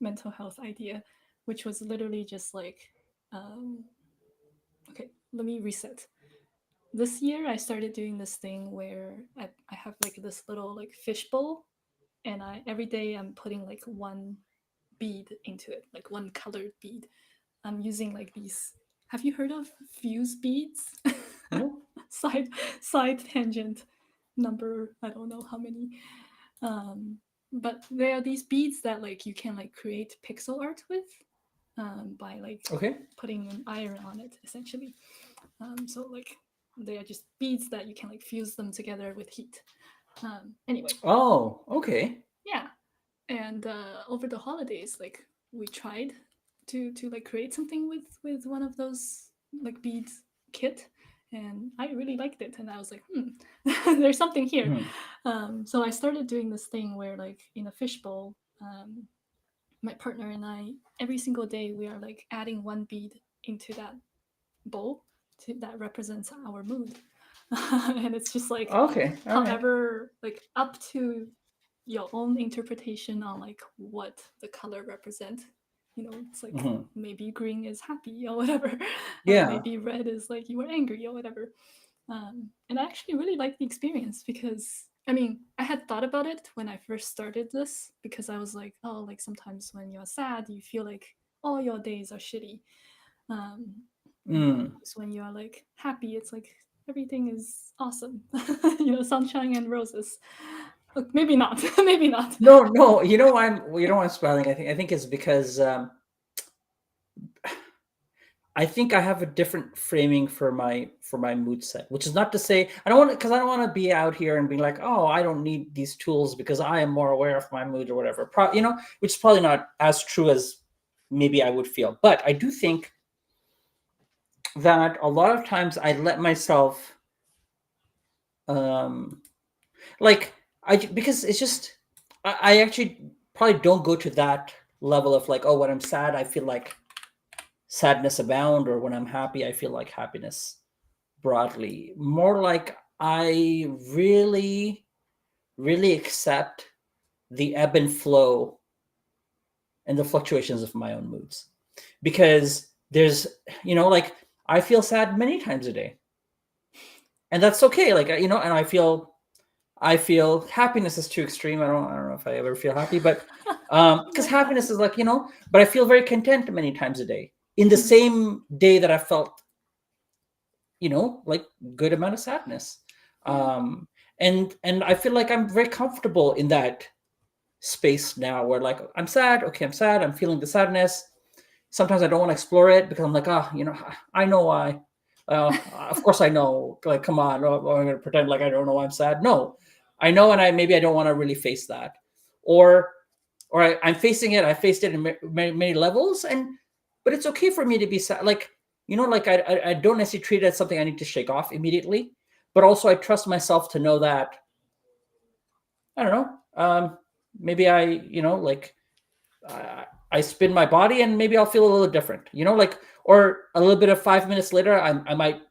mental health idea, which was literally just like, um, okay, let me reset. This year, I started doing this thing where I have like this little like fishbowl, and I every day I'm putting like one bead into it, like one colored bead. I'm using like these. Have you heard of fuse beads? No. side side tangent number, I don't know how many. But there are these beads that like you can like create pixel art with, by like Okay. putting an iron on it essentially. So like they are just beads that you can like fuse them together with heat. Anyway, Oh, okay. yeah. And over the holidays, like we tried to like create something with one of those like beads kit, and I really liked it, and I was like, there's something here. Mhm. So I started doing this thing where like in a fishbowl, my partner and I, every single day we are like adding one bead into that bowl that represents our mood. And it's just like Okay. All right. however like up to your own interpretation on like what the color represent. It's like Hmm. maybe green is happy or whatever. Yeah. Maybe red is like you were angry or whatever. And I actually really liked the experience because I mean I had thought about it when I first started this, because I was like, oh, like sometimes when you're sad you feel like all your days are shitty. um, Mm. when you're like happy, it's like everything is awesome. Sunshine and roses. Look, maybe not. Maybe not. No. You know why I'm smiling. I think it's because I think I have a different framing for my mood set, which is not to say I don't want to be out here and be like, oh, I don't need these tools because I am more aware of my mood or whatever. Which is probably not as true as maybe I would feel. But I do think that a lot of times I let myself, um like, because it's just, I actually probably don't go to that level of like, oh, when I'm sad I feel like sadness abound, or when I'm happy I feel like happiness broadly. More like I really, really accept the ebb and flow and the fluctuations of my own moods. Because there's, like, I feel sad many times a day. And that's okay. Like, and I feel happiness is too extreme. I don't know if I ever feel happy, but because Love that. happiness is like, but I feel very content many times a day. In the same day that I felt, like, good amount of sadness. Yeah. um and I feel like I'm very comfortable in that space now where like I'm sad. Okay, I'm sad. I'm feeling the sadness. Sometimes I don't want to explore it because I'm like, I know why. Of course I know. Like, come on, I'm going to pretend like I don't know why I'm sad. No, I know, and maybe I don't want to really face that, or I'm facing it. I faced it in many levels, but it's okay for me to be sad. Like, like I don't necessarily treat it as something I need to shake off immediately, but also I trust myself to know that I don't know. Maybe like I spin my body and maybe I'll feel a little different, like, or a little bit of 5 minutes later, I might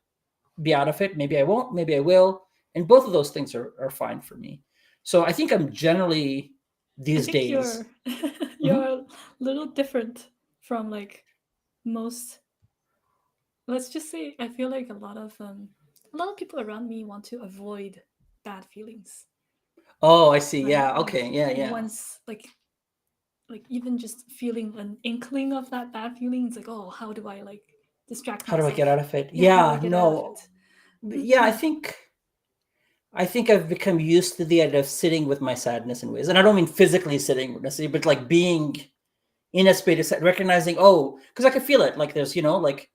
be out of it. Maybe I won't, maybe I will. And both of those things are fine for me. So I think I'm generally I these think days. you're a little different from like most. Let's just say I feel like a lot of people around me want to avoid bad feelings. Oh, I see. Right? Yeah. Okay. Yeah. Like Yeah. once even just feeling an inkling of that bad feeling, it's like, oh, how do I like distract How do I get myself? out of it? Yeah, how do I Yeah. get out of No. Yeah. I think I've become used to the idea of sitting with my sadness in ways, and I don't mean physically sitting necessarily, but like being in a space, recognizing, oh, because I could feel it. Like there's, like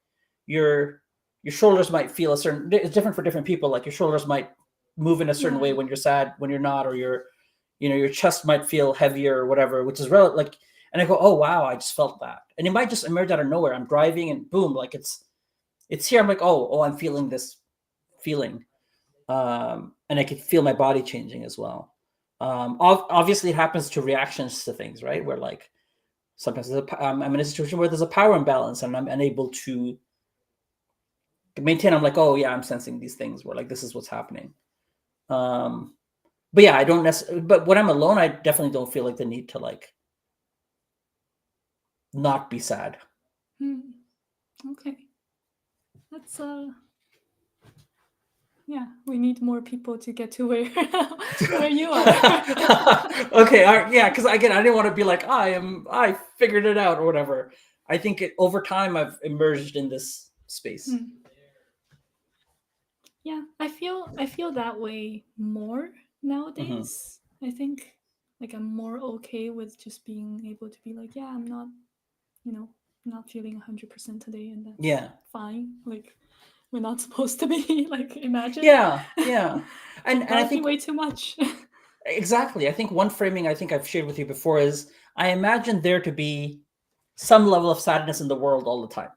your shoulders might feel a certain. It's different for different people. Like your shoulders might move in a certain way Yeah. when you're sad, when you're not, or your chest might feel heavier or whatever, which is like. And I go, oh wow, I just felt that, and it might just emerge out of nowhere. I'm driving and boom, like it's here. I'm like, oh, I'm feeling this feeling, and I could feel my body changing as well. Obviously, it happens to reactions to things, right? Where like sometimes I'm in a situation where there's a power imbalance and I'm unable to maintain. I'm like, oh yeah, I'm sensing these things where like this is what's happening. But yeah, I don't necessarily. But when I'm alone, I definitely don't feel like the need to like not be sad. Okay. That's yeah, we need more people to get to where you are. Okay, yeah, because again, I didn't want to be like I figured it out or whatever. I think over time I've emerged in this space. Yeah, I feel that way more nowadays. I think like I'm more okay with just being able to be like, yeah, I'm not, not feeling 100% today, and that's Yeah, fine. Like we're not supposed to be like imagine. yeah, Like, and that I would be think way too much. exactly. I think one framing I think I've shared with you before is I imagine there to be some level of sadness in the world all the time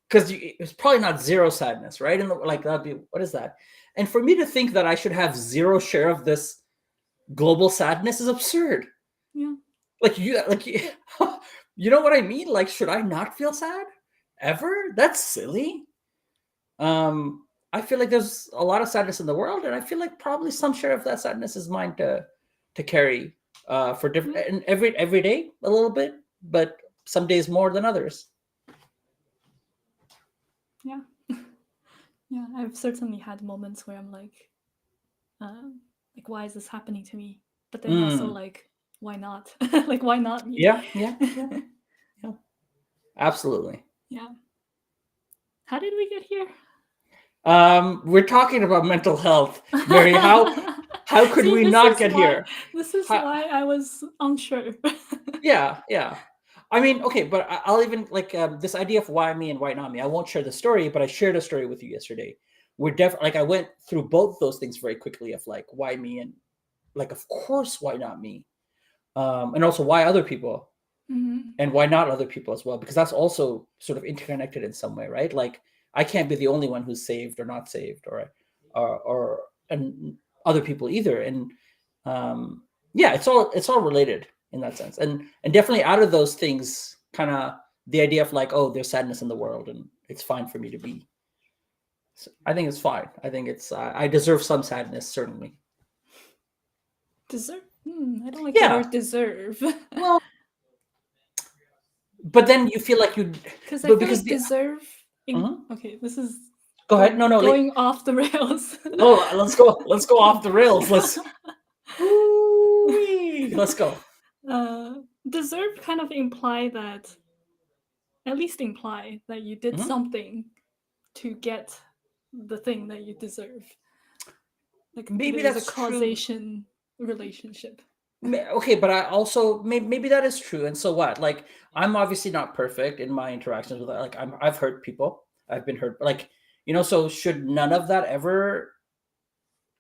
because it's probably not zero sadness, right? And like that'd be what is that? And for me to think that I should have zero share of this global sadness is absurd. Yeah. Like you know what I mean? Like, should I not feel sad ever? That's silly. I feel like there's a lot of sadness in the world, and I feel like probably some share of that sadness is mine to carry for different and every day a little bit, but some days more than others. Yeah. Yeah, I've certainly had moments where I'm like, why is this happening to me? But then also like, why not? Like, why not me? Yeah. Absolutely. Yeah. How did we get here? We're talking about mental health, Mary. How could See, we not get here? This is How, why I was unsure. yeah. I mean, okay, but I'll even like this idea of why me and why not me. I won't share the story, but I shared a story with you yesterday. We're definitely like I went through both those things very quickly of like why me and like of course why not me, and also why other people and why not other people as well because that's also sort of interconnected in some way, right? Like I can't be the only one who's saved or not saved or and other people either, and yeah, it's all related in that sense, and definitely out of those things, kind of the idea of like, oh, there's sadness in the world and it's fine for me to be. So I think it's fine. I think it's I deserve some sadness certainly. Deserve? I don't like the Yeah. word deserve. Well, but then you feel like you, Because I but feel because like the deserve. Mhm. Okay, this is Go ahead. No, going off the rails. oh, let's go off the rails. Let's go. Deserve kind of imply that, at least imply that you did something to get the thing that you deserve. Like Maybe there's a that's true. causation relationship. Okay, but I also maybe that is true. And so what? Like, I'm obviously not perfect in my interactions with, like, I've hurt people. I've been hurt. Like, so should none of that ever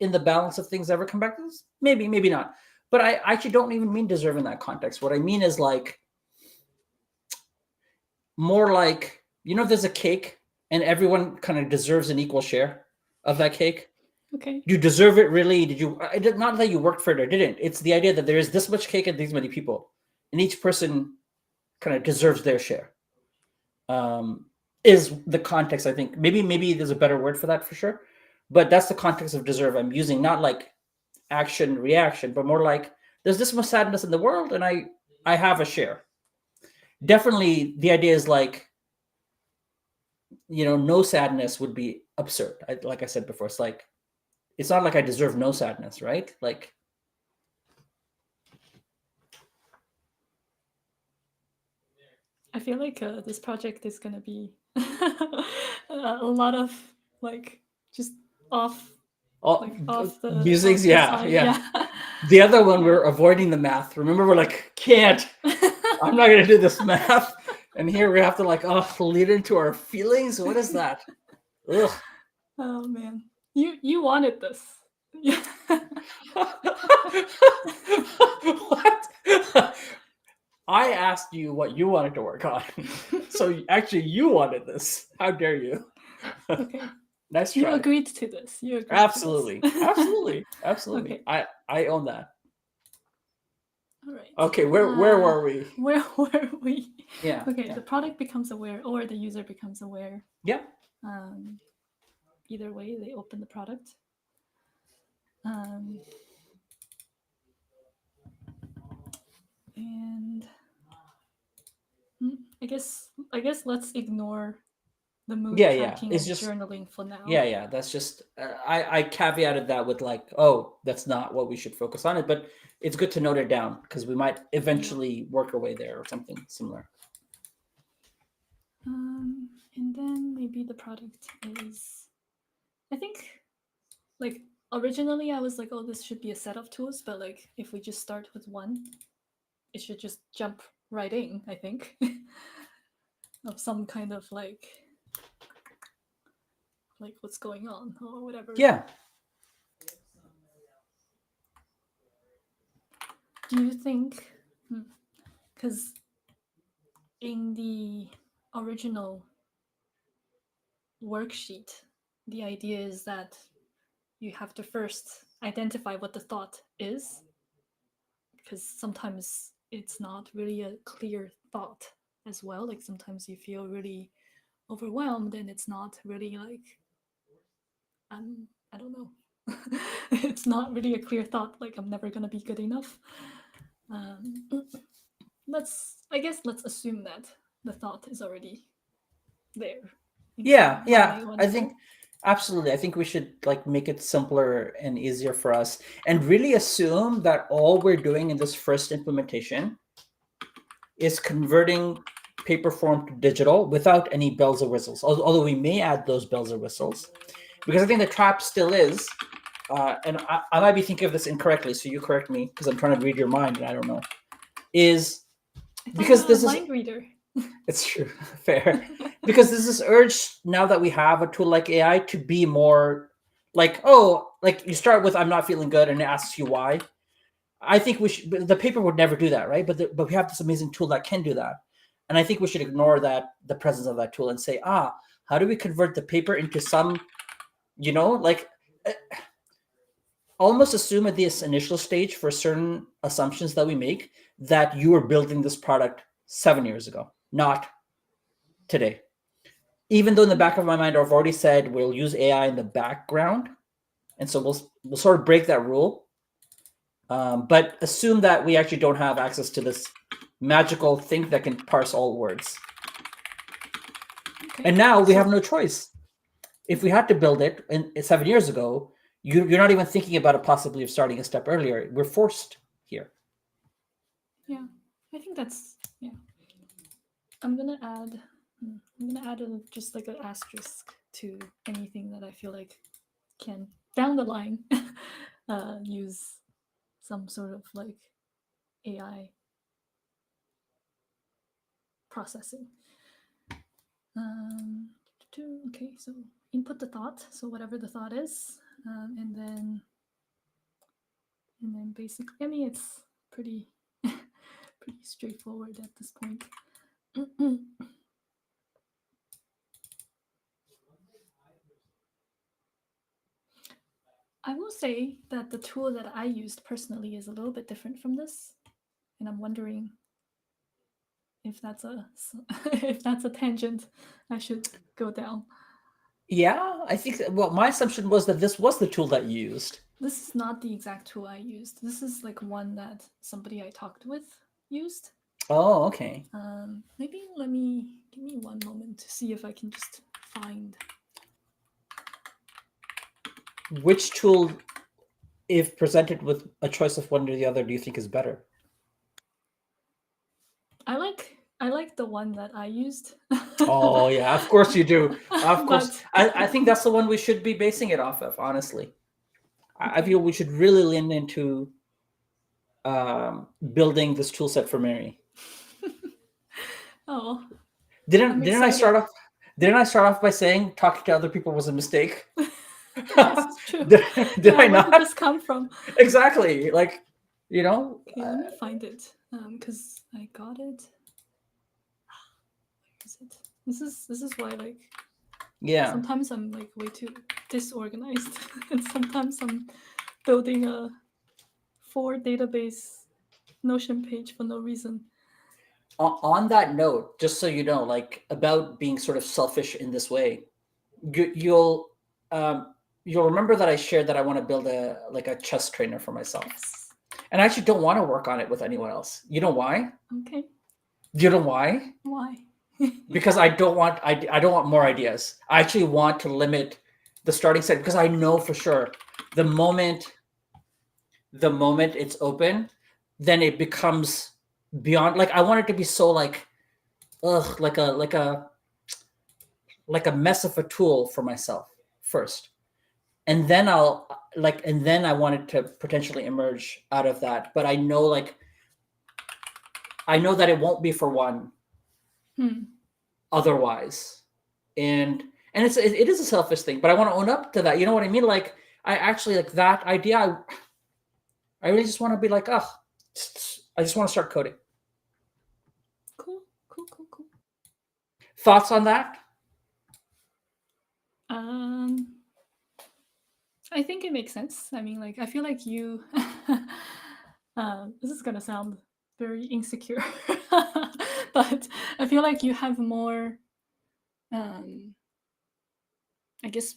in the balance of things ever come back to this? Maybe, maybe not. But I actually don't even mean deserve in that context. What I mean is like more like, if there's a cake and everyone kind of deserves an equal share of that cake. Okay. You deserve it, really? Did you? Not that you worked for it or didn't. It's the idea that there is this much cake and these many people, and each person kind of deserves their share. Is the context, I think. Maybe there's a better word for that for sure, but that's the context of deserve I'm using. Not like action reaction, but more like there's this much sadness in the world, and I have a share. Definitely, the idea is like, no sadness would be absurd. Like I said before, it's not like I deserve no sadness, right? Like, I feel like this project is gonna be a lot of like just off, all like off musings, the yeah, side. yeah. Yeah. The other one, Yeah. we're avoiding the math. Remember, we're like, can't. I'm not gonna do this math. And here we have to like, lead into our feelings. What is that? Ugh. Oh man, you wanted this. Yeah. What? I asked you what you wanted to work on. So actually, you wanted this. How dare you? Okay. Nice You try. agreed to this. You agreed Absolutely. to this. Absolutely. Absolutely. Okay. I own that. All right. Okay, where were we? Where were we? Yeah. Okay, Yeah. the product becomes aware, or the user becomes aware. Yeah. Either way, they open the product. And I guess let's ignore the mood Yeah. tracking It's and just journaling for now. yeah. That's just I caveated that with like, oh, that's not what we should focus on it, but it's good to note it down because we might eventually work our way there or something similar. And then maybe the product is, I think, like originally I was like, oh, this should be a set of tools, but like if we just start with one, it should just jump right in, I think, of some kind of like what's going on or whatever. Yeah. Do you think, because in the original worksheet, the idea is that you have to first identify what the thought is, because sometimes it's not really a clear thought as well. Like sometimes you feel really overwhelmed and it's not really like, I don't know. It's not really a clear thought, like I'm never gonna be good enough. Let's assume that the thought is already there. Yeah. I 1A, 1A. think absolutely. I think we should like make it simpler and easier for us and really assume that all we're doing in this first implementation is converting paper form to digital without any bells or whistles. Although we may add those bells or whistles, because I think the trap still is, and I might be thinking of this incorrectly, so you correct me because I'm trying to read your mind and I don't know. Is because this is mind reader. It's true, fair. Because there's this urge now that we have a tool like AI to be more like, oh, like you start with "I'm not feeling good" and it asks you why. I think the paper would never do that, right? But we have this amazing tool that can do that, and I think we should ignore the presence of that tool and say, how do we convert the paper into some, like almost assume at this initial stage for certain assumptions that we make that you were building this product 7 years ago, not today. Even though in the back of my mind I've already said we'll use AI in the background, and so we'll sort of break that rule. But assume that we actually don't have access to this magical thing that can parse all words. Okay. And now we have no choice. If we had to build it 7 years ago, you're not even thinking about it possibly of starting a step earlier. We're forced here. Yeah, I think that's, yeah. I'm gonna add just like an asterisk to anything that I feel like can down the line use some sort of like AI processing. Okay, so input the thought, so whatever the thought is, and then basically, I mean, it's pretty pretty straightforward at this point. I will say that the tool that I used personally is a little bit different from this, and I'm wondering if that's a if that's a tangent I should go down. Yeah, I think. Well, my assumption was that this was the tool that you used. This is not the exact tool I used. This is like one that somebody I talked with used. Oh, okay. Maybe give me one moment to see if I can just find. Which tool, if presented with a choice of one or the other, do you think is better? I like the one that I used. Oh yeah, of course you do. Of course, But I think that's the one we should be basing it off of. Honestly, I okay. feel we should really lean into building this tool set for Mary. Oh, I'm Didn't I excited. start off? Didn't I start off by saying talking to other people was a mistake? This is true. did Yeah, I where did not? this come from? Exactly. Like, you know. Okay, let me find it. Because I got it. Where is it? This is why, like, Yeah. sometimes I'm like way too disorganized, and sometimes I'm building a 4 database Notion page for no reason. On that note, just so you know, like about being sort of selfish in this way, you'll you'll remember that I shared that I want to build a chess trainer for myself, Yes. and I actually don't want to work on it with anyone else. You know why? Okay. Do you know why? Why? Because I don't want more ideas. I actually want to limit the starting set because I know for sure the moment it's open, then it becomes beyond. Like I want it to be so like, ugh, like a mess of a tool for myself first, and then and then I want it to potentially emerge out of that. But I know that it won't be for one otherwise, and it is a selfish thing, but I want to own up to that. You know what I mean? Like I actually like that idea. I really just want to be like, oh, I just want to start coding. Cool. Thoughts on that? I think it makes sense. I mean, like, I feel like you. This is gonna sound very insecure, but I feel like you have more, I guess,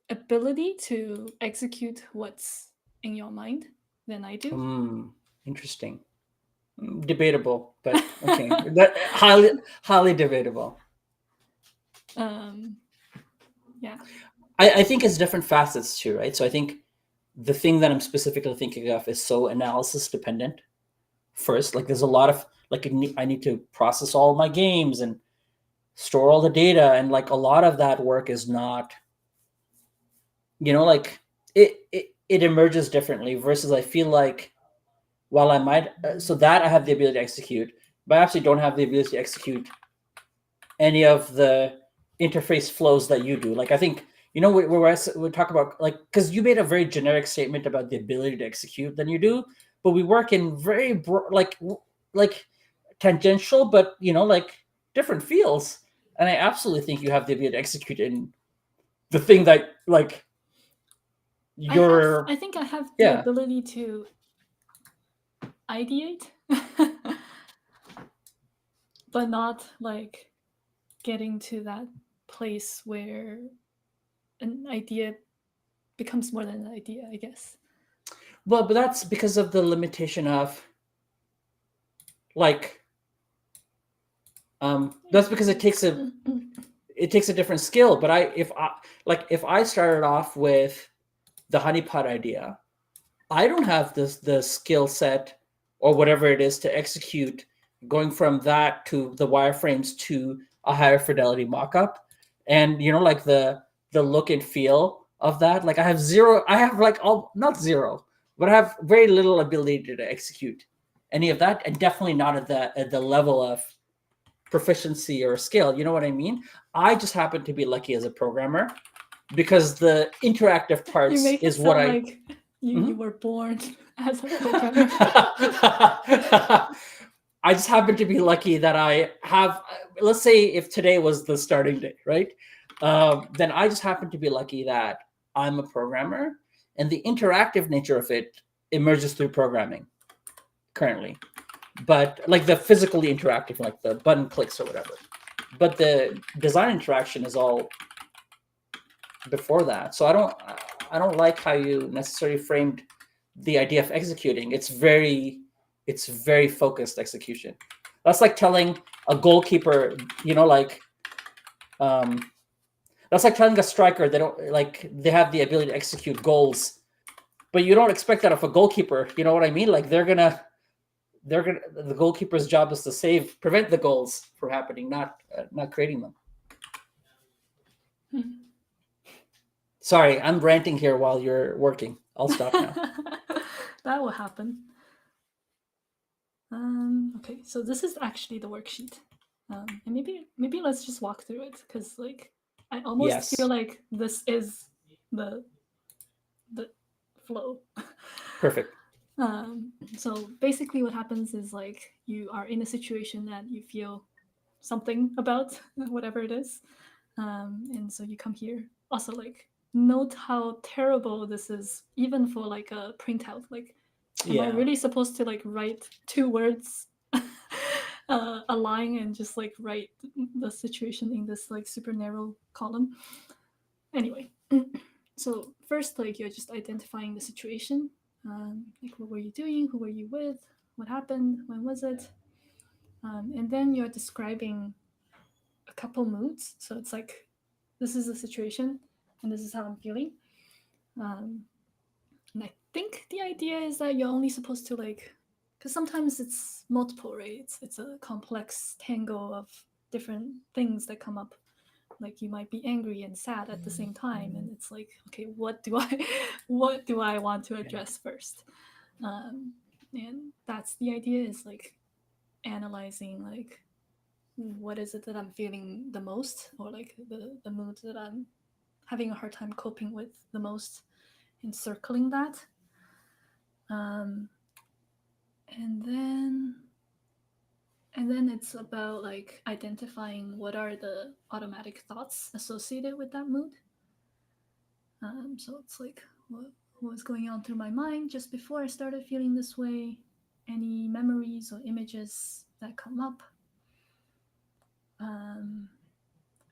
ability to execute what's in your mind than I do. Interesting. Debatable, but okay. That highly debatable. Yeah. I think it's different facets too, right? So I think the thing that I'm specifically thinking of is so analysis dependent. First, like there's a lot of like I need to process all my games and store all the data, and like a lot of that work is not, like it emerges differently. Versus, I feel like while I might, so that I have the ability to execute, but I actually don't have the ability to execute any of the interface flows that you do. Like I think we talk about like because you made a very generic statement about the ability to execute than you do, but we work in very like tangential, but like different fields. And I absolutely think you have the ability to execute in the thing that like I think I have the yeah. ability to ideate, but not like getting to that place where an idea becomes more than an idea, I guess. Well, but that's because of the limitation of like that's because it takes a different skill. But if I started off with the honeypot idea, I don't have the skill set or whatever it is to execute going from that to the wireframes to a higher fidelity mockup, and like the look and feel of that. Like I have like not zero, but I have very little ability to execute any of that, and definitely not at the level of proficiency or skill. You know what I mean? I just happen to be lucky as a programmer because the interactive You parts make it is what sound I. like you Mhm. were born as a programmer. I just happen to be lucky that I have. Let's say if today was the starting day, right? Then I just happen to be lucky that I'm a programmer, and the interactive nature of it emerges through programming currently. But like the physically interactive, like the button clicks or whatever. But the design interaction is all before that. So I don't like how you necessarily framed the idea of executing. It's very focused execution. That's like telling a goalkeeper, you know, like that's like telling a striker they don't like they have the ability to execute goals, but you don't expect that of a goalkeeper. You know what I mean? Like they're gonna the goalkeeper's job is to prevent the goals from happening, not creating them. Sorry, I'm ranting here while you're working. I'll stop now. That will happen. Okay, so this is actually the worksheet, and maybe let's just walk through it because like I almost feel Yes, like this is the the flow. perfect. So basically, what happens is like you are in a situation that you feel something about whatever it is, and so you come here. Also, like note how terrible this is, even for like a printout. Like, am I Yeah. really supposed to like write 2 words, a line, and just like write the situation in this like super narrow column? Anyway, so first, like you're just identifying the situation. Like, what were you doing? Who were you with? What happened? When was it? And then you're describing a couple moods. So it's like, this is the situation, and this is how I'm feeling. Um, and I think the idea is that you're only supposed to like, because sometimes it's multiple, right? It's a complex tangle of different things that come up. Like you might be angry and sad at the same time, and it's like, okay, what do I want to address first? And that's the idea, is like analyzing like what is it that I'm feeling the most, or like the mood that I'm having a hard time coping with the most, and circling that. Um, and then and then it's about like identifying what are the automatic thoughts associated with that mood. So it's like what was going on through my mind just before I started feeling this way, any memories or images that come up. Um,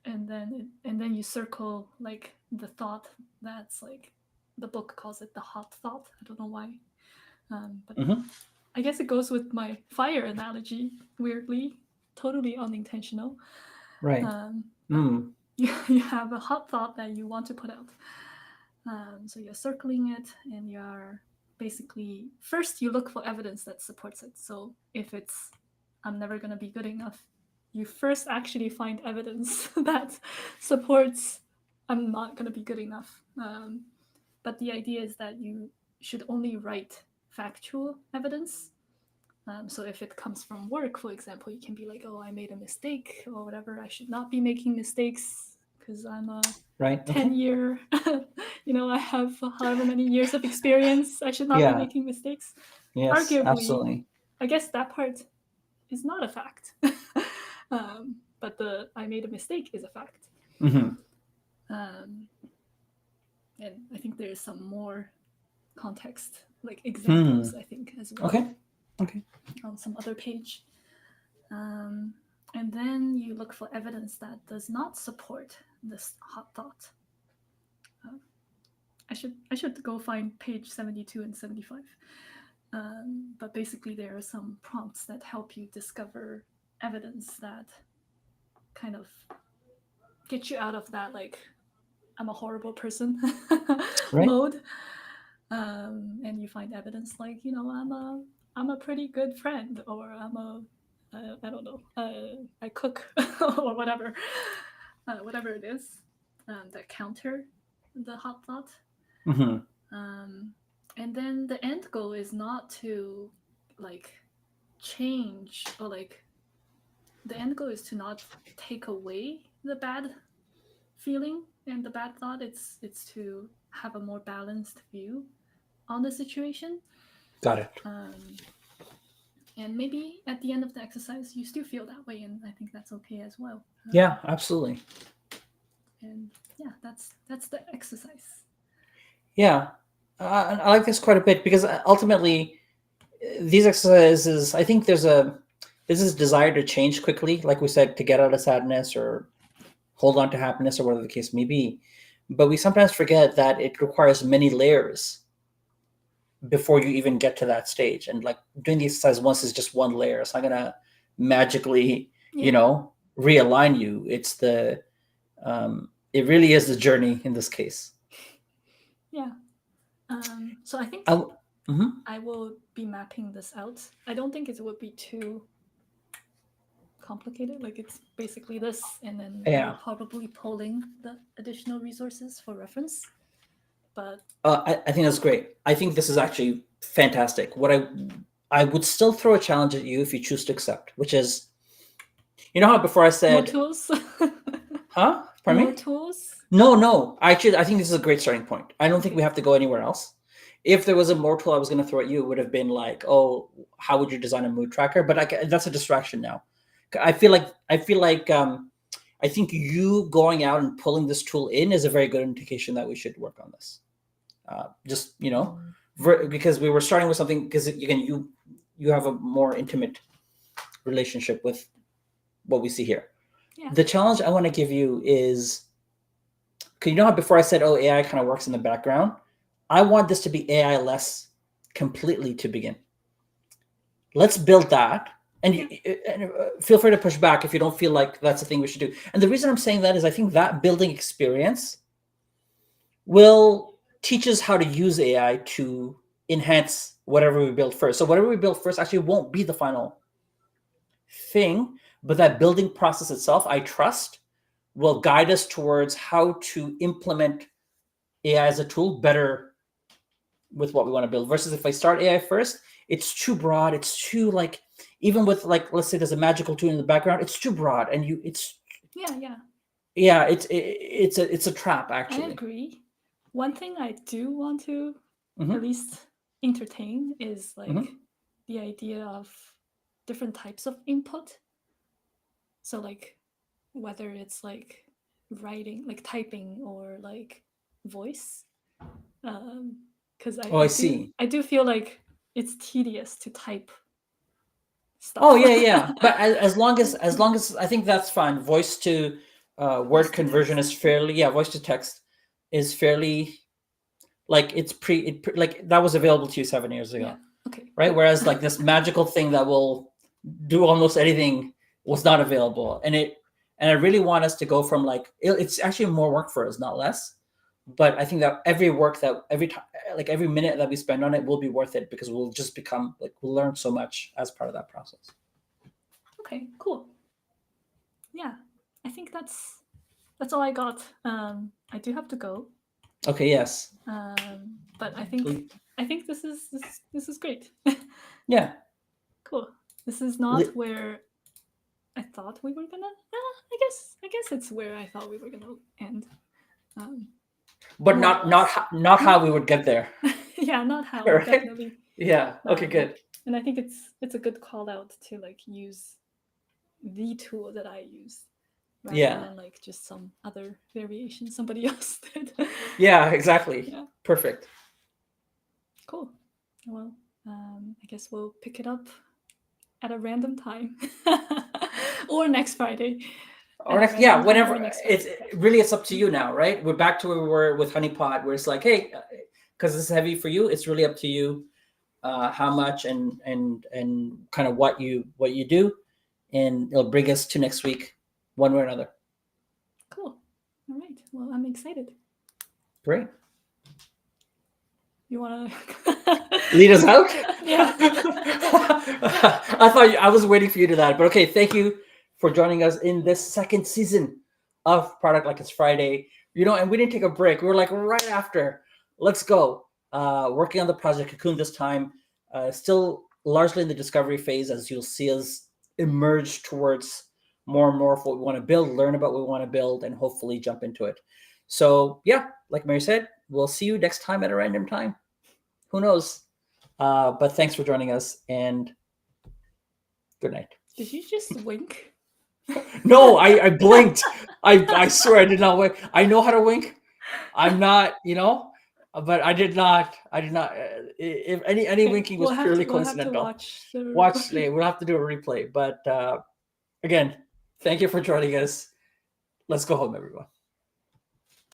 and then you circle like the thought that's like, the book calls it the hot thought. I don't know why, but Mm-hmm. I guess it goes with my fire analogy. Weirdly, totally unintentional. Right. But Mm. you have a hot thought that you want to put out. So you're circling it, and you're basically, first you look for evidence that supports it. So if it's, I'm never going to be good enough, you first actually find evidence that supports, I'm not going to be good enough. But the idea is that you should only write factual evidence. So if it comes from work, for example, you can be like, oh, I made a mistake or whatever. I should not be making mistakes because I'm a Right. 10 Okay. year, I have however many years of experience. I should not be Yeah. making mistakes. Yes. Arguably, Absolutely. I guess that part is not a fact. But the I made a mistake is a fact. Mm-hmm. Um, and I think there's some more context, like Hmm. examples, I think, as well, Okay. Okay. on some other page. Um, and then you look for evidence that does not support this hot thought. I should go find page 72 and 75. But basically, there are some prompts that help you discover evidence that kind of get you out of that like, I'm a horrible person Right. mode. And you find evidence like, I'm a pretty good friend, or I don't know, I cook or whatever it is, that counter the hot thought. Mm-hmm. Um, And then the end goal is not to like change, or like the end goal is to not take away the bad feeling and the bad thought. It's to have a more balanced view on the situation. Got it. And maybe at the end of the exercise you still feel that way, and I think that's okay as well. Yeah, absolutely. And yeah, that's the exercise. Yeah, I like this quite a bit because ultimately these exercises, I think there's this desire to change quickly, like we said, to get out of sadness or hold on to happiness or whatever the case may be. But we sometimes forget that it requires many layers before you even get to that stage. And like doing the exercise once is just one layer. It's not gonna magically, Yeah. realign you. It really is the journey in this case. Yeah. So I think Mhm. I will be mapping this out. I don't think it would be too complicated. Like it's basically this, and then Yeah. you're probably pulling the additional resources for reference. But I think that's great. I think this is actually fantastic. What I would still throw a challenge at you if you choose to accept, which is, you know how before I more said, tools. huh? Pardon More me? tools. No. Actually, I think this is a great starting point. I don't think we Okay. have to go anywhere else. If there was a more tool I was going to throw at you, it would have been like, oh, how would you design a mood tracker? But that's a distraction now. I think you going out and pulling this tool in is a very good indication that we should work on this. Just because we were starting with something, because again, you have a more intimate relationship with what we see here. Yeah. The challenge I want to give you is, because you know how before I said, oh, AI kind of works in the background. I want this to be AI less completely to begin. Let's build that. And, feel free to push back if you don't feel like that's the thing we should do. And the reason I'm saying that is I think that building experience will teach us how to use AI to enhance whatever we build first. So whatever we build first actually won't be the final thing, but that building process itself, I trust, will guide us towards how to implement AI as a tool better with what we want to build. Versus if I start AI first, it's too broad. It's too like, even with like, let's say there's a magical tool in the background, it's too broad, and Yeah. it's a trap I actually. agree. One thing I do want to Mm-hmm. at least entertain is like Mm-hmm. the idea of different types of input. So like whether it's like writing, like typing, or like voice. Because Oh, I see. I do feel like it's tedious to type stuff. Oh yeah. But as long as I think that's fine. Voice to Voice word to conversion text. is fairly, yeah. Voice to text is fairly, like like that was available to you 7 years ago. Yeah. Okay. Right? Cool. Whereas like this magical thing that will do almost anything was not available, and I really want us to go from like it's actually more work for us, not less. But I think that every time, like every minute that we spend on it will be worth it, because we'll just become like, we'll learn so much as part of that process. Okay. Cool. Yeah. I think that's all I got. I do have to go. Okay. Yes. But I think this is great. Yeah. Cool. This is not where I thought we were gonna. I guess it's where I thought we were gonna end. But not how we would get there. Yeah, not how, Right? definitely. Yeah. Okay. Good. And I think it's a good call out to like use the tool that I use, rather than like just some other variation somebody else did. Yeah. Exactly. Yeah. Perfect. Cool. Well, I guess we'll pick it up at a random time, or next Friday. Or whenever. It's up to you now, right? We're back to where we were with Honeypot, where it's like, hey, because it's heavy for you, it's really up to you how much and kind of what you do, and it'll bring us to next week, one way or another. Cool. All right. Well, I'm excited. Great. You want to lead us out? Yeah. I was waiting for you to that, but okay. Thank you for joining us in this second season of Product Like It's Friday. And we didn't take a break. We were like right after. Let's go. working on the project Cocoon this time, still largely in the discovery phase, as you'll see us emerge towards more and more of what we want to build, learn about what we want to build, and hopefully jump into it. So yeah, like Mary said, we'll see you next time at a random time. Who knows? But thanks for joining us, and good night. Did you just wink? No, I blinked. I swear I did not wink. I know how to wink. I'm not, but I did not. I did not. If any winking was purely coincidental. We'll have to watch the Watch. We'll have to do a replay. But again, thank you for joining us. Let's go home, everyone.